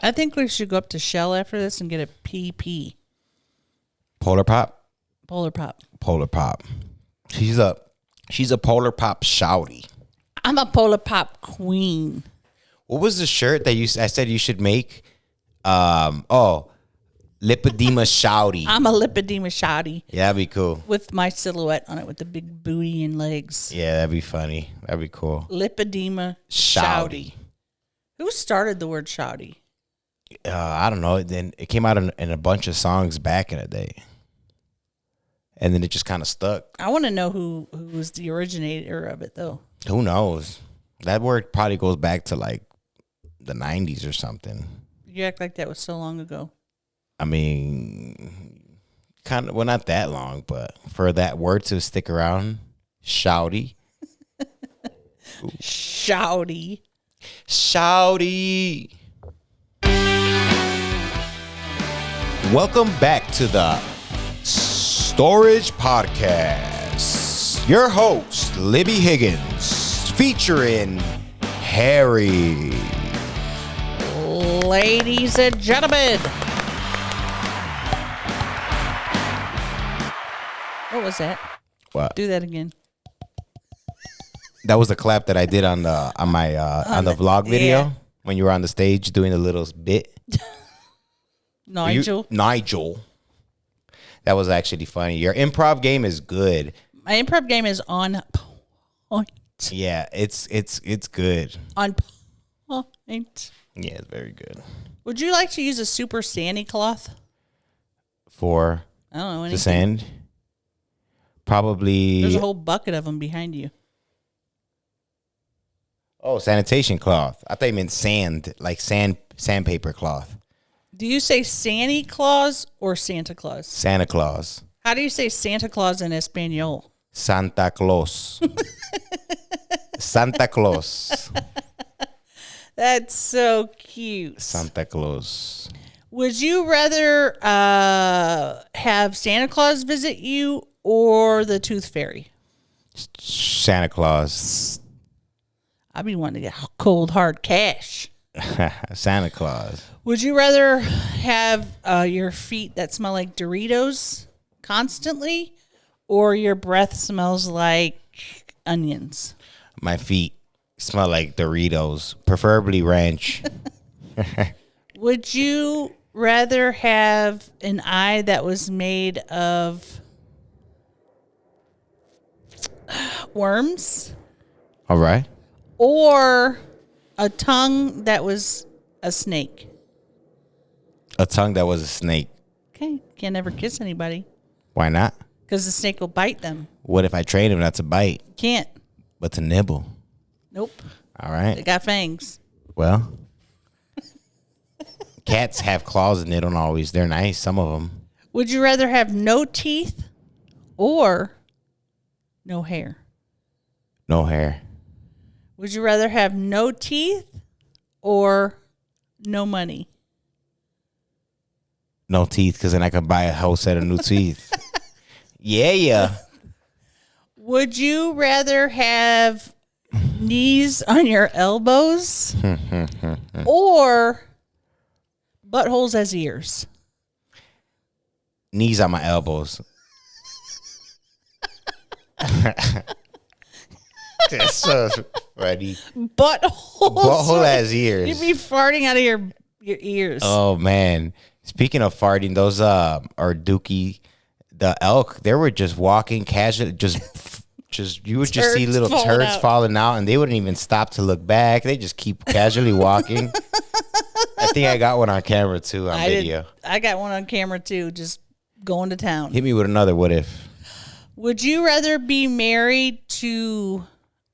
I think we should go up to Shell after this and get a PP. Polar Pop? Polar Pop. Polar Pop. She's a Polar Pop shouty. I'm a Polar Pop queen. What was the shirt that I said you should make? Lipedema shouty. I'm a lipedema shouty. Yeah, that'd be cool. With my silhouette on it with the big booty and legs. Yeah, that'd be funny. That'd be cool. Lipedema shouty. Who started the word shouty? I don't know. Then it came out in a bunch of songs back in the day. And then it just kind of stuck. I want to know who was the originator of it, though. Who knows? That word probably goes back to like the 90s or something. You act like that was so long ago. I mean, kind of, well, not that long, but for that word to stick around, shouty. Shouty. Shouty. Welcome back to the Storage Podcast. Your host, Libbie Higgins, featuring Harry. Ladies and gentlemen. What was that? What? Do that again. That was the clap that I did on the vlog video, yeah. When you were on the stage doing a little bit. Nigel. That was actually funny. Your improv game is good. My improv game is on point. Yeah, it's good. On point. Yeah, it's very good. Would you like to use a super sandy cloth? For I don't know. Anything. the sand? Probably. There's a whole bucket of them behind you. Oh, sanitation cloth. I thought you meant sand, like sandpaper cloth. Do you say Santa Claus or Santa Claus? Santa Claus. How do you say Santa Claus in Espanol? Santa Claus. Santa Claus. That's so cute. Santa Claus. Would you rather have Santa Claus visit you or the Tooth Fairy? Santa Claus. I'd be wanting to get cold, hard cash. Santa Claus. Would you rather have your feet that smell like Doritos constantly or your breath smells like onions? My feet smell like Doritos, preferably ranch. Would you rather have an eye that was made of worms? All right. Or a tongue that was a snake? A tongue that was a snake. Okay. Can't ever kiss anybody. Why not? Because the snake will bite them. What if I train him not to bite, Can't. but to nibble? Nope. All They right. got fangs. Well, cats have claws and they don't always. They're nice, some of them. Would you rather have no teeth or no hair? No hair. Would you rather have no teeth or no money? No teeth, because then I could buy a whole set of new teeth. Yeah. Would you rather have knees on your elbows or buttholes as ears? Knees on my elbows. That's so funny. Butthole as ears. You'd be farting out of your ears. Oh man! Speaking of farting, those are Dookie, the elk. They were just walking casually, just you would just see little turds falling out, and they wouldn't even stop to look back. They just keep casually walking. I think I got one on camera too on video. I got one on camera too, just going to town. Hit me with another. What if? Would you rather be married to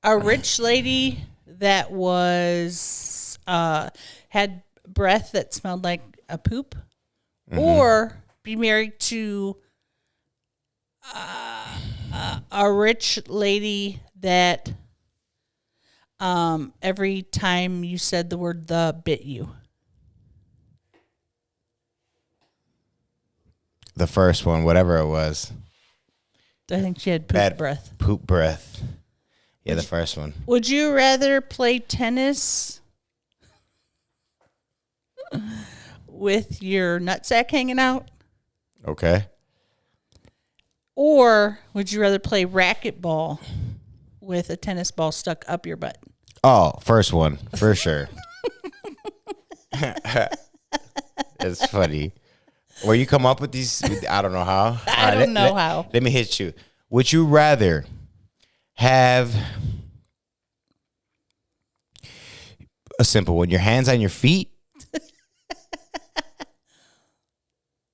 a rich lady that was had breath that smelled like a poop, or be married to a rich lady that every time you said the word "the" bit you? The first one, whatever it was. I think she had poop breath. Poop breath. Yeah, the first one. Would you rather play tennis with your nutsack hanging out? Okay. Or would you rather play racquetball with a tennis ball stuck up your butt? Oh, first one, for sure. It's funny. Where you come up with these, I don't know how. I don't know how. Let me hit you. Would you rather have a simple one, your hands on your feet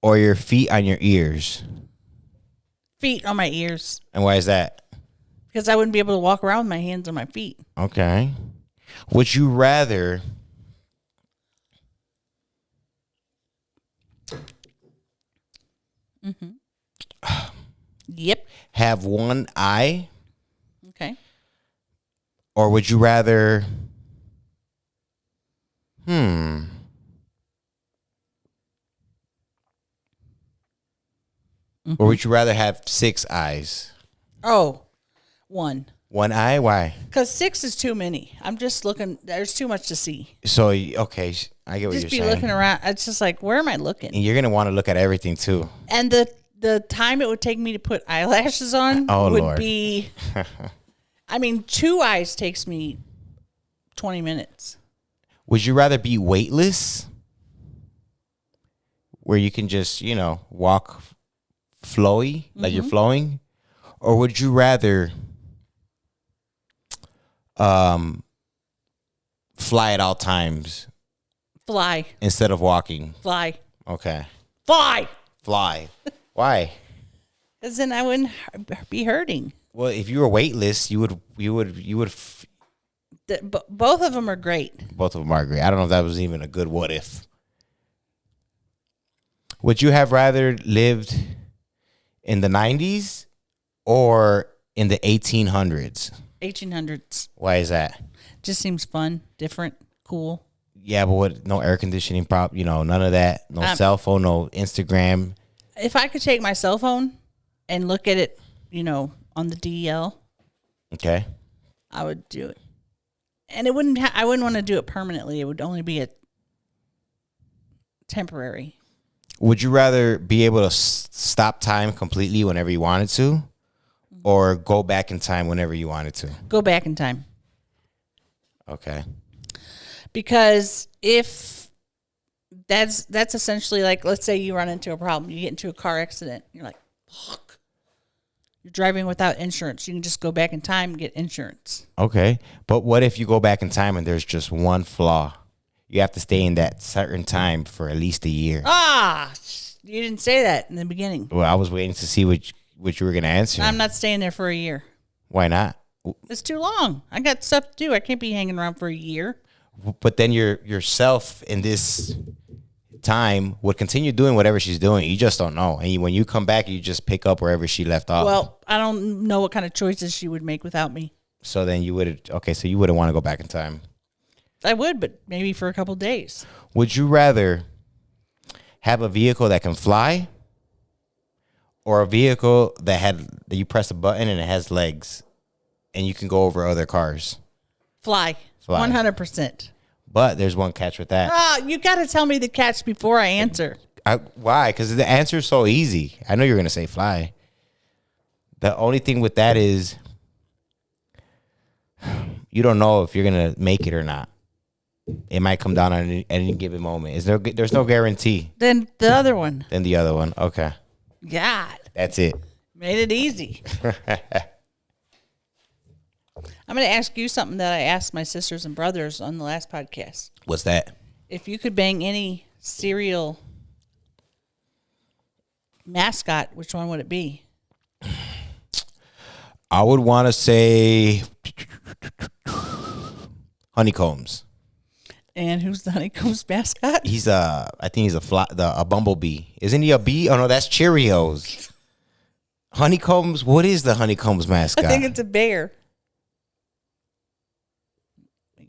or your feet on your ears? Feet on my ears. And why is that? Because I wouldn't be able to walk around with my hands on my feet. Okay. Would you rather Yep. have one eye, Okay. or would you rather or would you rather have 6 eyes? Oh, one. One eye? Why? Because 6 is too many. I'm just looking. There's too much to see. So, okay, I get what Just you're be saying. looking around. It's just like, where am I looking? And you're going to want to look at everything too. And the time it would take me to put eyelashes on would Lord. be, I mean, 2 eyes takes me 20 minutes. Would you rather be weightless, where you can just, walk flowy, like you're flowing? Or would you rather fly at all times Fly. instead of walking? Fly. Okay. Fly. Fly. Why? Because then I wouldn't be hurting. Well, if you were weightless, you would. Both of them are great. Both of them are great. I don't know if that was even a good what if. Would you have rather lived in the 90s or in the 1800s? 1800s. Why is that? Just seems fun, different, cool. Yeah, but what? No air conditioning, none of that. No cell phone, no Instagram. If I could take my cell phone and look at it, on the DL, Okay. I would do it. And it wouldn't. I wouldn't want to do it permanently. It would only be a temporary. Would you rather be able to stop time completely whenever you wanted to, or go back in time whenever you wanted to? Go back in time. Okay. Because if that's essentially like, let's say you run into a problem, you get into a car accident, you're like, fuck. You're driving without insurance. You can just go back in time and get insurance. Okay. But what if you go back in time and there's just one flaw? You have to stay in that certain time for at least a year. You didn't say that in the beginning. Well, I was waiting to see what you were going to answer. I'm not staying there for a year. Why not? It's too long. I got stuff to do. I can't be hanging around for a year. But then yourself in this time would continue doing whatever she's doing. You just don't know. And when you come back, you just pick up wherever she left off. Well, I don't know what kind of choices she would make without me. So then you wouldn't want to go back in time. I would, but maybe for a couple days. Would you rather have a vehicle that can fly or a vehicle that you press a button and it has legs and you can go over other cars? Fly. 100%. But there's one catch with that. You got to tell me the catch before I answer. Why? Because the answer is so easy. I know you're going to say fly. The only thing with that is you don't know if you're going to make it or not. It might come down on any given moment. There's no guarantee. Then the other one. Then the other one. Okay. God. That's it. Made it easy. I'm going to ask you something that I asked my sisters and brothers on the last podcast. What's that? If you could bang any cereal mascot, which one would it be? I would want to say Honeycombs. And who's the Honeycombs mascot? I think he's a bumblebee. Isn't he a bee? Oh no, that's Cheerios. Honeycombs. What is the Honeycombs mascot? I think it's a bear.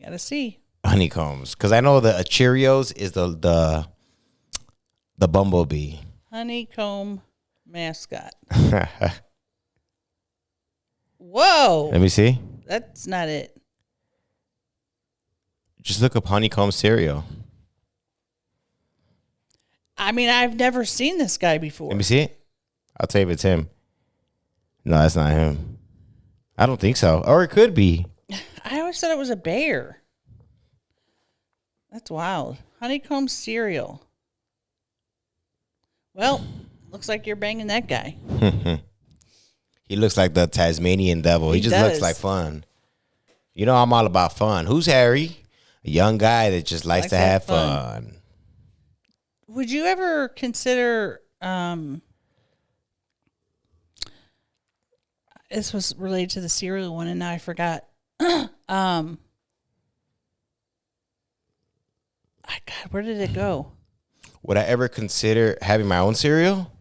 Gotta see. Honeycombs, because I know the Cheerios is the bumblebee. Honeycomb mascot. Whoa. Let me see. That's not it. Just look up honeycomb cereal. I mean, I've never seen this guy before. Let me see it. I'll tell you if it's him. No, that's not him. I don't think so. Or it could be. I always thought it was a bear. That's wild. Honeycomb cereal. Well, looks like you're banging that guy. He looks like the Tasmanian devil. He just looks like fun. You know, I'm all about fun. Who's Harry? A young guy that just likes to have fun. Would you ever consider, this was related to the cereal one and now I forgot. God, where did it go? Would I ever consider having my own cereal?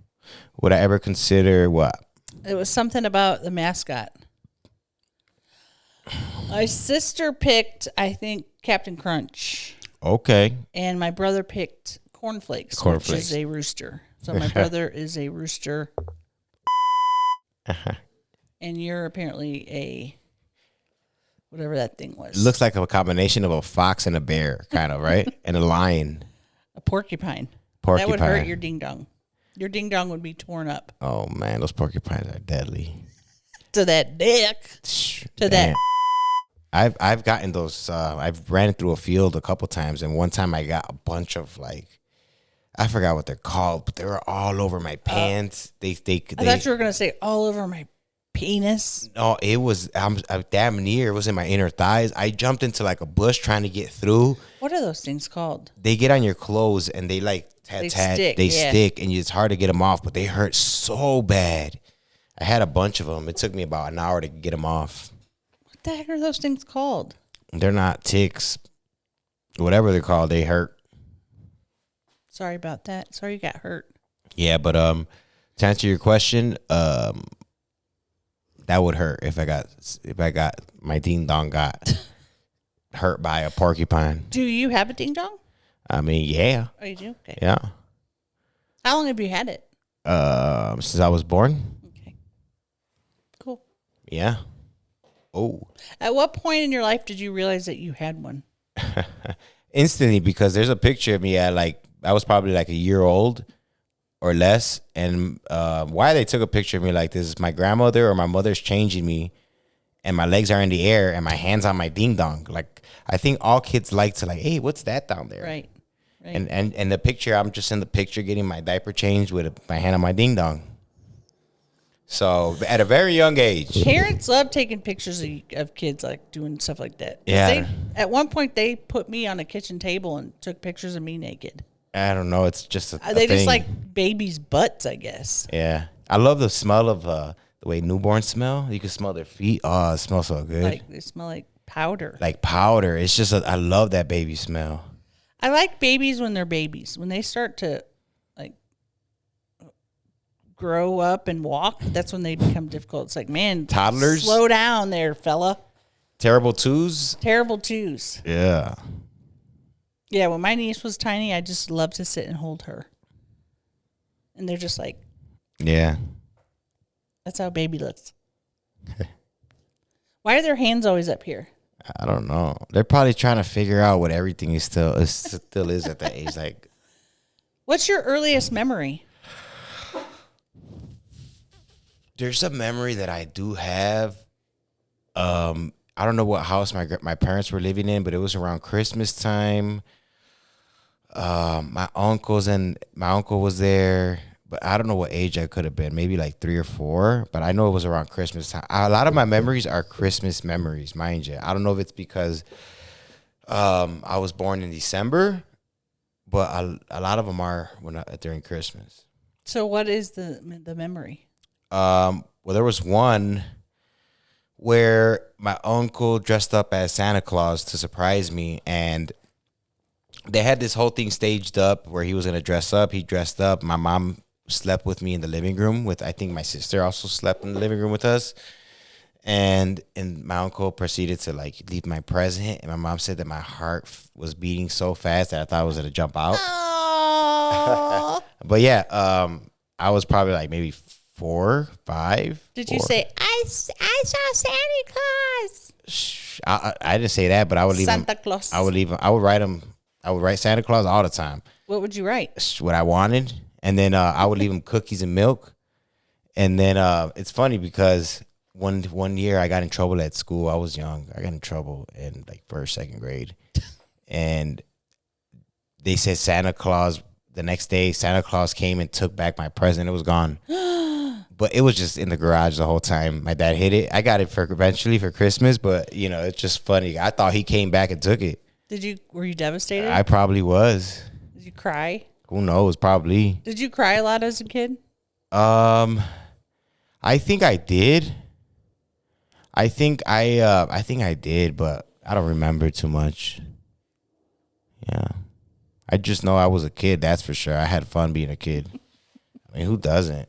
Would I ever consider what? It was something about the mascot. My sister picked, I think, Captain Crunch. Okay. And my brother picked Cornflakes, which is a rooster. So my brother is a rooster. And you're apparently a whatever that thing was. It looks like a combination of a fox and a bear, kind of, right? And a lion. A porcupine. Porcupine. That would hurt your ding dong. Your ding dong would be torn up. Oh, man, those porcupines are deadly. To that dick. To that. I've gotten those. I've ran through a field a couple times, and one time I got a bunch of I forgot what they're called, but they were all over my pants. I thought you were gonna say all over my penis. No, it was. I'm damn near. It was in my inner thighs. I jumped into a bush trying to get through. What are those things called? They get on your clothes and they stick, and it's hard to get them off, but they hurt so bad. I had a bunch of them. It took me about an hour to get them off. What the heck are those things called? They're not ticks. Whatever they're called, they hurt. Sorry about that. Sorry you got hurt. Yeah, but to answer your question, that would hurt if I got my ding dong got hurt by a porcupine. Do you have a ding dong? I mean, yeah. Oh, you do? Okay. Yeah. How long have you had it? Since I was born. Okay. Cool. Yeah. Oh. At what point in your life did you realize that you had one? Instantly, because there's a picture of me at I was probably a year old or less, and why they took a picture of me like this is my grandmother or my mother's changing me, and my legs are in the air and my hands on my ding dong. I think all kids like to hey, what's that down there? Right. And the picture, I'm just in the picture getting my diaper changed with my hand on my ding dong. So at a very young age, parents love taking pictures of kids doing stuff like that. Yeah. At one point, they put me on a kitchen table and took pictures of me naked. I don't know. It's just a they thing. Just like babies' butts, I guess. Yeah, I love the smell of the way newborns smell. You can smell their feet. Oh, it smells so good. They smell like powder. Like powder. It's just I love that baby smell. I like babies when they're babies. When they start to grow up and walk, that's when they become difficult. It's man, toddlers, slow down there, fella. Terrible twos. Yeah. Yeah, when my niece was tiny, I just loved to sit and hold her. And they're just yeah. That's how baby looks. Why are their hands always up here? I don't know. They're probably trying to figure out what everything is still is at that age. What's your earliest memory? There's a memory that I do have. I don't know what house my parents were living in, but it was around Christmas time. My uncle was there, but I don't know what age I could have been. Maybe 3 or 4, but I know it was around Christmas time. A lot of my memories are Christmas memories, mind you. I don't know if it's because I was born in December, but a lot of them are during Christmas. So what is the memory? Well, there was one where my uncle dressed up as Santa Claus to surprise me, and they had this whole thing staged up where he was going to dress up. He dressed up. My mom slept with me in the living room I think my sister also slept in the living room with us. And my uncle proceeded to like leave my present, and my mom said that my heart was beating so fast that I thought I was gonna jump out. Oh. But yeah, I was probably like maybe 4, 5. Did you say I saw Santa Claus? I didn't say that, but I would leave Santa Claus. I would leave him. I would write him. I would write Santa Claus all the time. What would you write? What I wanted, and then I would leave him cookies and milk. And then it's funny because one year I got in trouble at school. I was young. I got in trouble in like first, second grade, and they said Santa Claus. The next day, Santa Claus came and took back my present. It was gone, but it was just in the garage the whole time. My dad hid it. I got it eventually for Christmas, but you know it's just funny. I thought he came back and took it. Were you devastated? I probably was. Did you cry? Who knows? Probably. Did you cry a lot as a kid? I think I did. I think I did, but I don't remember too much. Yeah. I just know I was a kid, that's for sure. I had fun being a kid. I mean, who doesn't?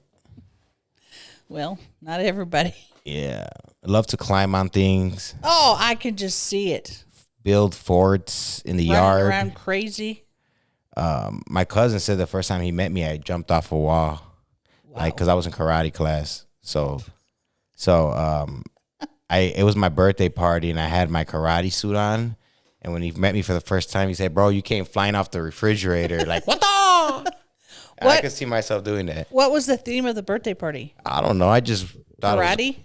Well, not everybody. Yeah. I love to climb on things. Oh, I can just see it. Build forts in the Running yard. around crazy. My cousin said the first time he met me, I jumped off a wall. Wow. Like, because I was in karate class. So it was my birthday party, and I had my karate suit on. And when he met me for the first time, he said, "Bro, you came flying off the refrigerator." Like, what the? I could see myself doing that. What was the theme of the birthday party? I don't know. I just thought Karate? it was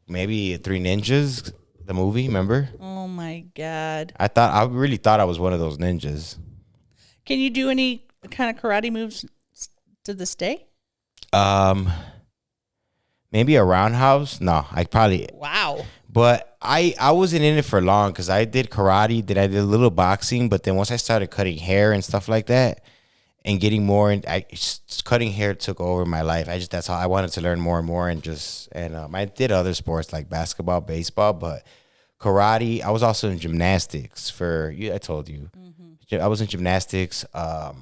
maybe Three Ninjas, the movie, remember? Oh, my God. I really thought I was one of those ninjas. Can you do any kind of karate moves to this day? Maybe a roundhouse? No, I probably... Wow. But I wasn't in it for long because I did karate, I did a little boxing, but then once I started cutting hair and stuff like that and getting more, cutting hair took over my life. That's how I wanted to learn more and more, and I did other sports like basketball, baseball, but karate. I was also in gymnastics I told you. Mm-hmm. I was in gymnastics for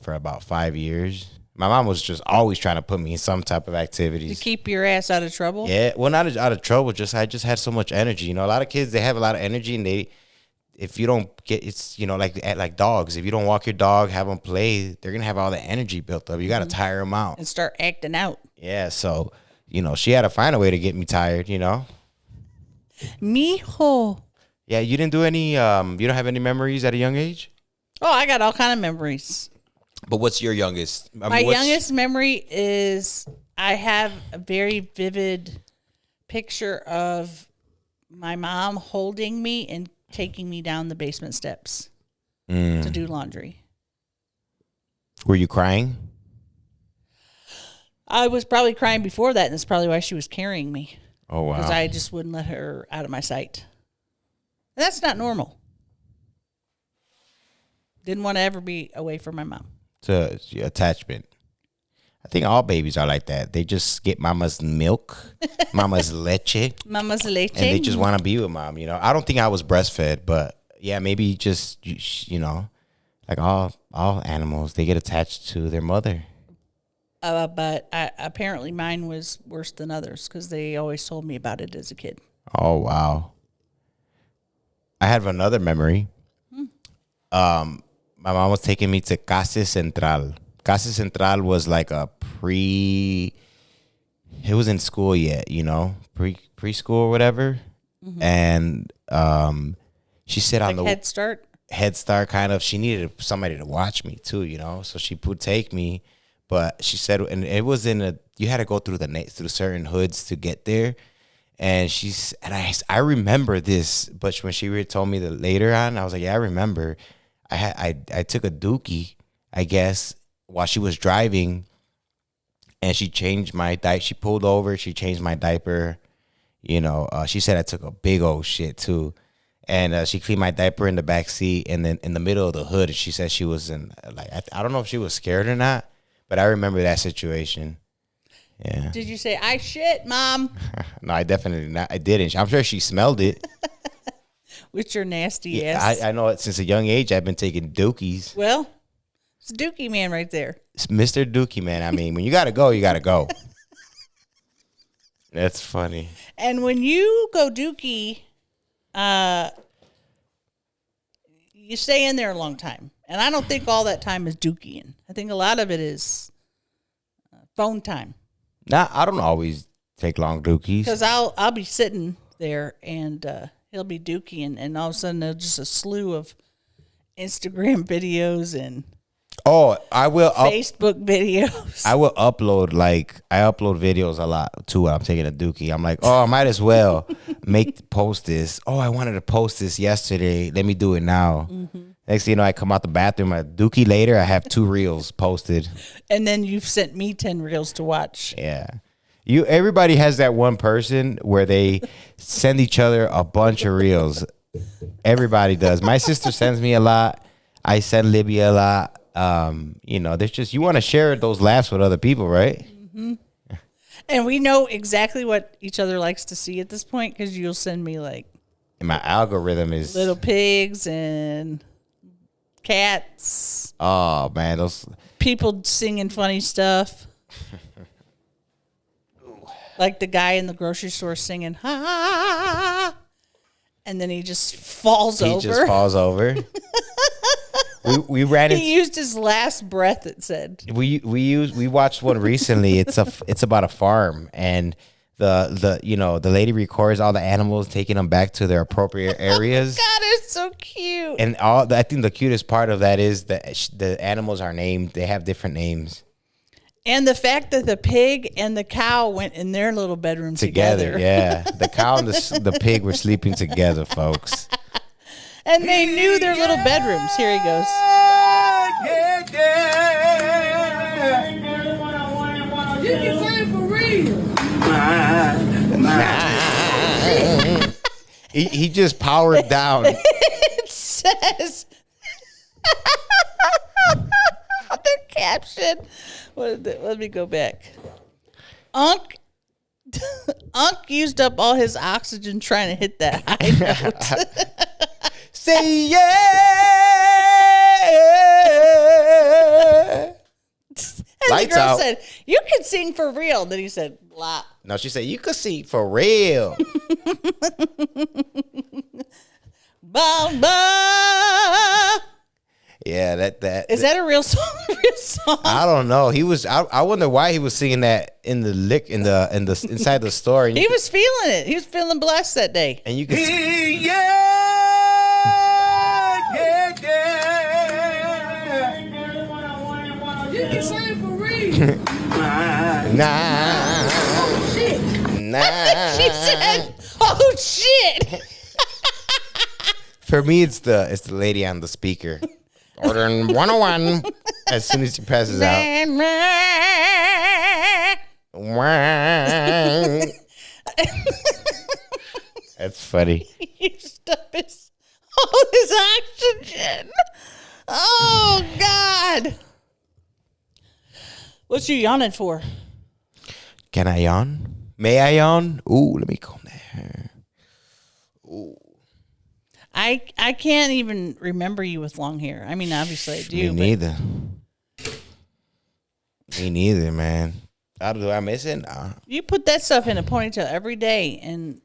about 5 years. My mom was just always trying to put me in some type of activities. To keep your ass out of trouble? Yeah, well, not out of trouble. I just had so much energy. You know, a lot of kids, they have a lot of energy, and if you don't get, it's, you know, like dogs. If you don't walk your dog, have them play, they're going to have all the energy built up. You got to tire them out. And start acting out. Yeah, so, you know, she had to find a way to get me tired, you know. Mijo. Yeah, you didn't do any, you don't have any memories at a young age? Oh, I got all kind of memories. But what's your youngest? My youngest memory is I have a very vivid picture of my mom holding me and taking me down the basement steps to do laundry. Were you crying? I was probably crying before that, and that's probably why she was carrying me. Oh, wow. Because I just wouldn't let her out of my sight. And that's not normal. Didn't want to ever be away from my mom. To attachment. I think all babies are like that. They just get mama's milk, mama's leche. Mama's leche. And they just want to be with mom, you know. I don't think I was breastfed, but yeah, maybe just, you know, like all animals, they get attached to their mother. But apparently mine was worse than others because they always told me about it as a kid. Oh, wow. I have another memory. My mom was taking me to Casa Central. Casa Central was like it was in school yet, you know, preschool or whatever. Mm-hmm. And she said like on the Head Start kind of, she needed somebody to watch me too, you know, so she would take me. But she said, and it was you had to go through through certain hoods to get there. And I remember this, but when she told me that later on, I was like, yeah, I remember. I took a dookie, I guess, while she was driving, and she changed my diaper. She pulled over, she changed my diaper. You know, she said I took a big old shit too, and she cleaned my diaper in the back seat, and then in the middle of the hood. She said she was I don't know if she was scared or not, but I remember that situation. Yeah. Did you say I shit, Mom? No, I definitely not. I didn't. I'm sure she smelled it. With your nasty ass. I know it since a young age. I've been taking dookies. Well, it's Dookie Man right there. It's Mr. Dookie Man. I mean, when you gotta go, you gotta go. That's funny. And when you go dookie, you stay in there a long time. And I don't think all that time is dookieing. I think a lot of it is phone time. Nah, I don't always take long dookies. Because I'll be sitting there and he'll be dookie, and all of a sudden there's just a slew of Instagram videos and I will Facebook videos. I will upload I upload videos a lot too when I'm taking a dookie. I'm like, I might as well post this. I wanted to post this yesterday. Let me do it now. Mm-hmm. Next thing you know, I come out the bathroom, a dookie later, I have 2 reels posted. And then you've sent me 10 reels to watch. Yeah. Everybody has that one person where they send each other a bunch of reels. Everybody does. My sister sends me a lot. I send Libbie a lot. There's just, you want to share those laughs with other people, right? Mm-hmm. And we know exactly what each other likes to see at this point, because you'll send me and my algorithm is little pigs and cats. Oh man, those people singing funny stuff. Like the guy in the grocery store singing, ha, and then he just falls over. He just falls over. we ran into. He used his last breath. It said. We watched one recently. It's about a farm, and the lady records all the animals, taking them back to their appropriate areas. God, it's so cute. And I think the cutest part of that is that the animals are named. They have different names. And the fact that the pig and the cow went in their little bedroom together. Yeah, the cow and the pig were sleeping together, folks. And they knew their little bedrooms. Here he goes. You can sing for real. He just powered down. It says the caption. What is it? Let me go back. Unc used up all his oxygen trying to hit that high note. Say yeah. And Lights the girl out. said, "You can sing for real." Then he said, "Blah." No, she said, "You could sing for real." Ba, ba. Yeah, that Is that a real song? Real song? I don't know. He was. I wonder why he was singing that in the inside the store. And He was feeling it. He was feeling blessed that day. and you can. You can sing for real. Nah. She said, "Oh shit." For me, it's the lady on the speaker. Ordering 101 as soon as she passes out. That's funny. He used up all his oxygen. Oh God. What you yawning for? Can I yawn? May I yawn? Ooh, let me comb that hair. Ooh. I can't even remember you with long hair. I mean, obviously I do. Me neither, man. Do I miss it? Nah. You put that stuff in a ponytail every day, and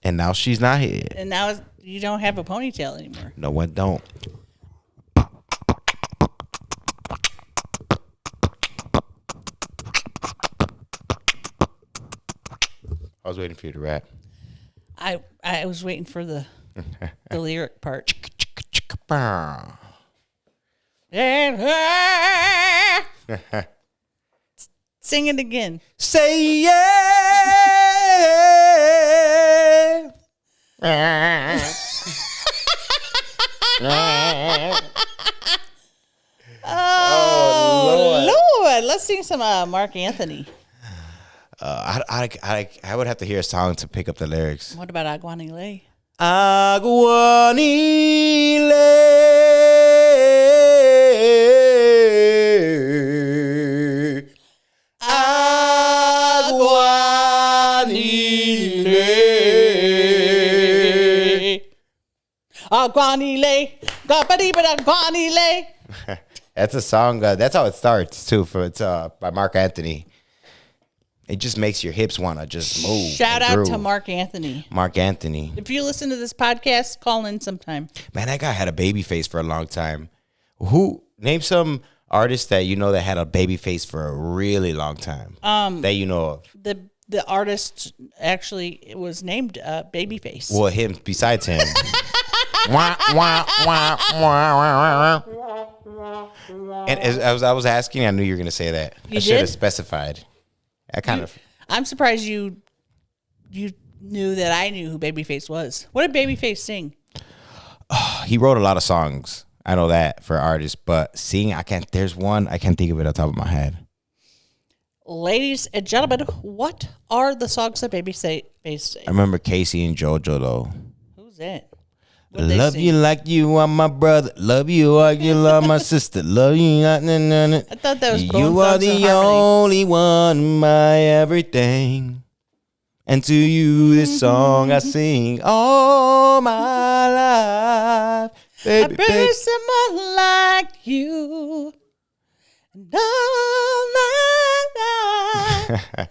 now she's not here. and now you don't have a ponytail anymore. No, I don't. I was waiting for you to rap. I was waiting for the lyric part. Sing it again. Say yeah. Oh Lord. Let's sing some Mark Anthony. I would have to hear a song to pick up the lyrics. What about Aguanile? Aguanile. Aguanile. That's a song. That's how it starts too. It's by Mark Anthony. It just makes your hips want to just move. Shout and out groove. to Mark Anthony. Mark Anthony. If you listen to this podcast, call in sometime. Man, that guy had a baby face for a long time. Name some artists that you know that had a baby face for a really long time. That you know of. The artist actually was named Babyface. Well, him besides him. Wah, wah, wah, wah, wah. And as I was asking, I knew you were gonna say that. You I should have did? specified. I'm surprised you knew that I knew who Babyface was. What did Babyface sing? He wrote a lot of songs. I know that for artists, but sing, there's one I can't think of it off the top of my head. Ladies and gentlemen, what are the songs that Babyface sing? I remember Casey and JoJo though. Who's that? What'd they Love sing? you like you are my brother. Love you like you love my sister. Love you like I thought that was Bone You are Thugs and the Harmony. only one, my everything. And to you, this song I sing all my life. I Baby, pray someone like you. And all my life,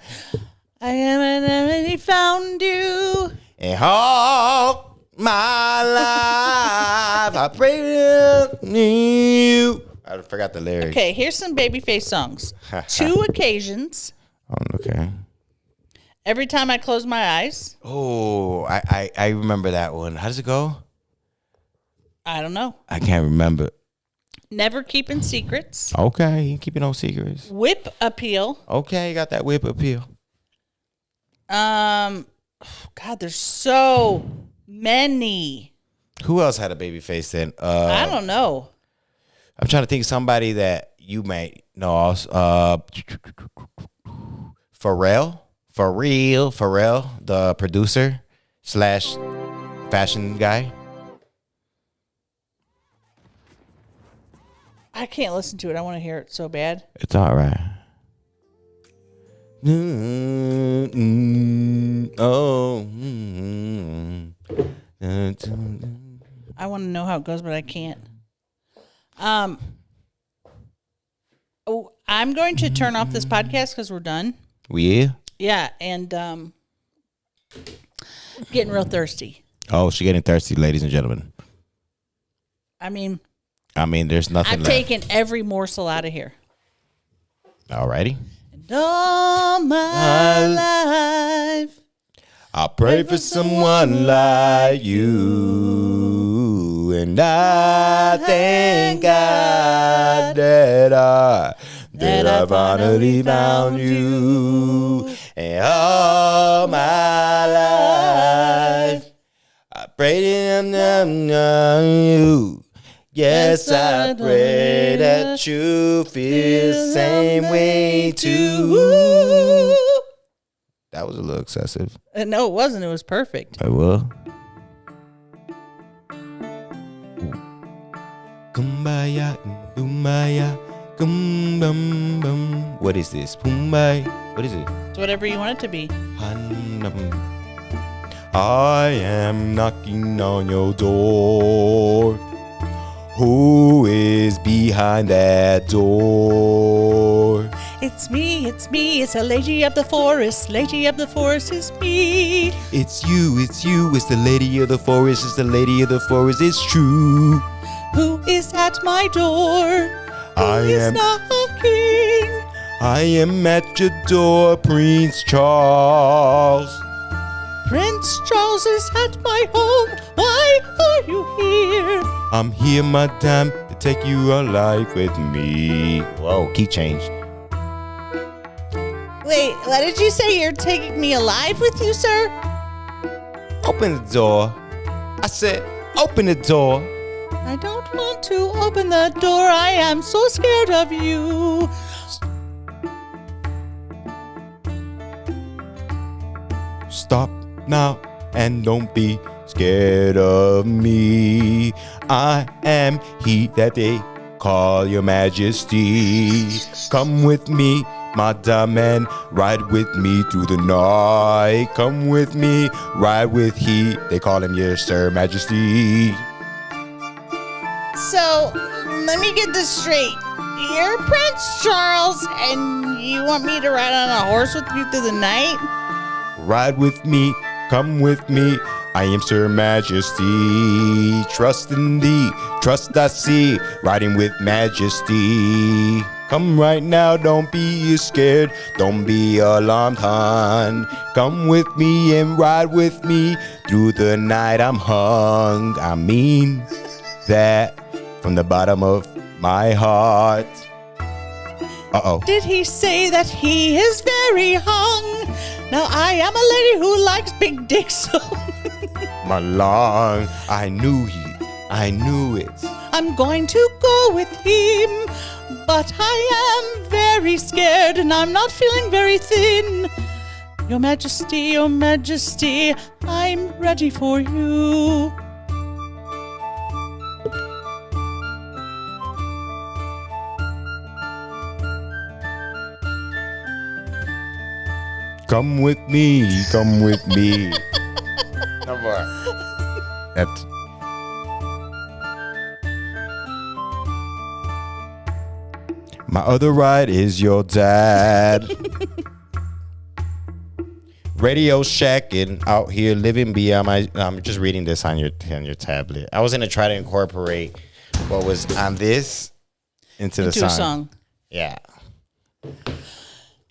I am an enemy found you. And all my life, I pray to you. I forgot the lyrics. Okay, here's some Babyface songs. 2 Occasions. Oh, okay. Every Time I Close My Eyes. Oh, I remember that one. How does it go? I don't know. I can't remember. Never Keeping Secrets. Okay, you keeping no secrets. Whip Appeal. Okay, you got that whip appeal. God, there's so many. Who else had a baby face then? I don't know. I'm trying to think of somebody that you may know. Pharrell, the producer / fashion guy. I can't listen to it. I want to hear it so bad. It's all right. I want to know how it goes, but I can't. Oh, I'm going to turn off this podcast because we're done. Yeah. Yeah, and getting real thirsty. Oh, she's getting thirsty, ladies and gentlemen. I mean, There's nothing I've left. taken every morsel out of here. Alrighty. And all my life. I pray for someone like you, and I thank God that I finally found you, and all my life I pray to you. Yes, I pray that you feel the same way too. That was a little excessive. No, it wasn't. It was perfect. I will. Kumbaya, kumbaya, bum. What is this? Kumbaya. What is it? It's whatever you want it to be. I am knocking on your door. Who is behind that door? It's me, it's a lady of the forest. Lady of the forest is me. It's you, it's the lady of the forest, it's the lady of the forest, it's true. Who is at my door? I Who is am- knocking? I am at your door, Prince Charles. Prince Charles is at my home. Why are you here? I'm here, madame, to take you alive with me. Whoa, key change. Wait, what did you say? You're taking me alive with you, sir? Open the door. I said, open the door. I don't want to open the door. I am so scared of you. Stop now and don't be scared of me. I am he that they call your majesty. Come with me, madame, and ride with me through the night. Come with me, ride with he. They call him your sir majesty. So, let me get this straight. You're Prince Charles, and you want me to ride on a horse with you through the night? Ride with me, come with me. I am Sir Majesty. Trust in thee, trust I see. Riding with majesty. Come right now, don't be scared. Don't be alarmed, hon. Come with me and ride with me. Through the night I'm hung. I mean that from the bottom of my heart. Uh-oh. Did he say that he is very hung? Now I am a lady who likes big dicks, so My long, I knew it. I'm going to go with him. But I am very scared and I'm not feeling very thin. Your Majesty, I'm ready for you. Come with me, come with me. No more. That's my other ride is your dad. Radio Shack and out here living beyond my. I'm just reading this on your tablet. I was gonna try to incorporate what was on this into the a song. Yeah.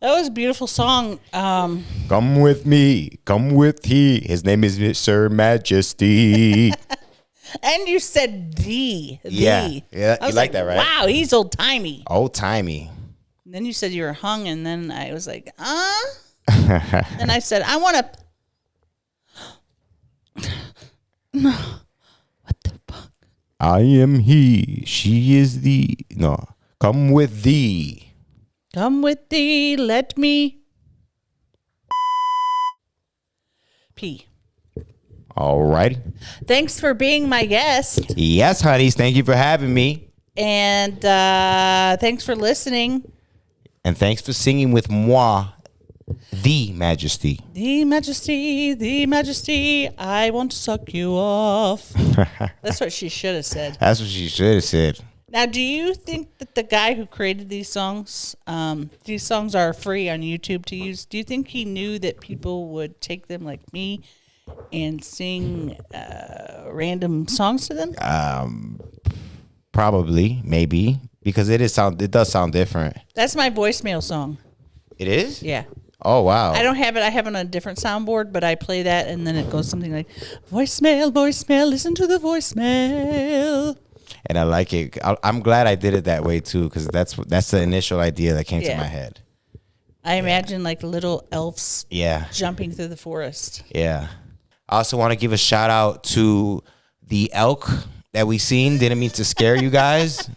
That was a beautiful song. Come with me, come with he. His name is Sir Majesty. And you said the. Yeah. You like that, right? Wow, he's old timey. Old timey. Then you said you were hung, and then I was like, And I said, I want to. No. What the fuck? I am he, she is thee. No, come with thee. Come with thee, let me pee. All right. Thanks for being my guest. Yes, honeys. Thank you for having me. And thanks for listening. And thanks for singing with moi, the Majesty. The Majesty, I want to suck you off. That's what she should have said. That's what she should have said. Now, do you think that the guy who created these songs are free on YouTube to use? Do you think he knew that people would take them like me and sing random songs to them? Probably, maybe, because it does sound different. That's my voicemail song. It is? Yeah. Oh, wow. I don't have it. I have it on a different soundboard, but I play that, and then it goes something like, voicemail, listen to the voicemail. And I like it. I'm glad I did it that way, too, because that's the initial idea that came to my head. I imagine like little elves jumping through the forest. Yeah. I also want to give a shout out to the elk that we seen. Didn't mean to scare you guys.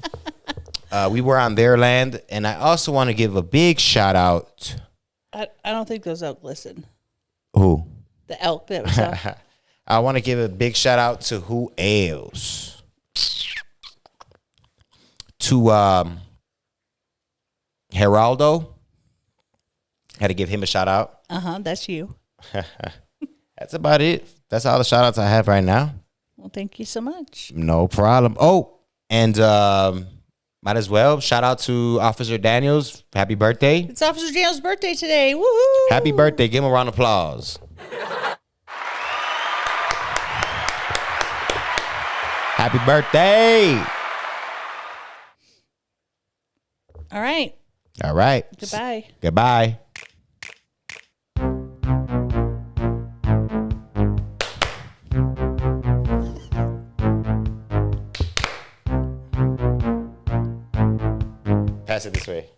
We were on their land. And I also want to give a big shout out. I don't think those elk listen. Who? The elk that was out. I want to give a big shout out to who else? To Geraldo. Had to give him a shout out. That's you. That's about it. That's all the shout outs I have right now. Well, thank you so much. No problem. Oh, and might as well shout out to Officer Daniels. Happy birthday. It's Officer Daniels' birthday today. Woohoo! Happy birthday. Give him a round of applause. Happy birthday. All right. All right. Goodbye. Goodbye. Pass it this way.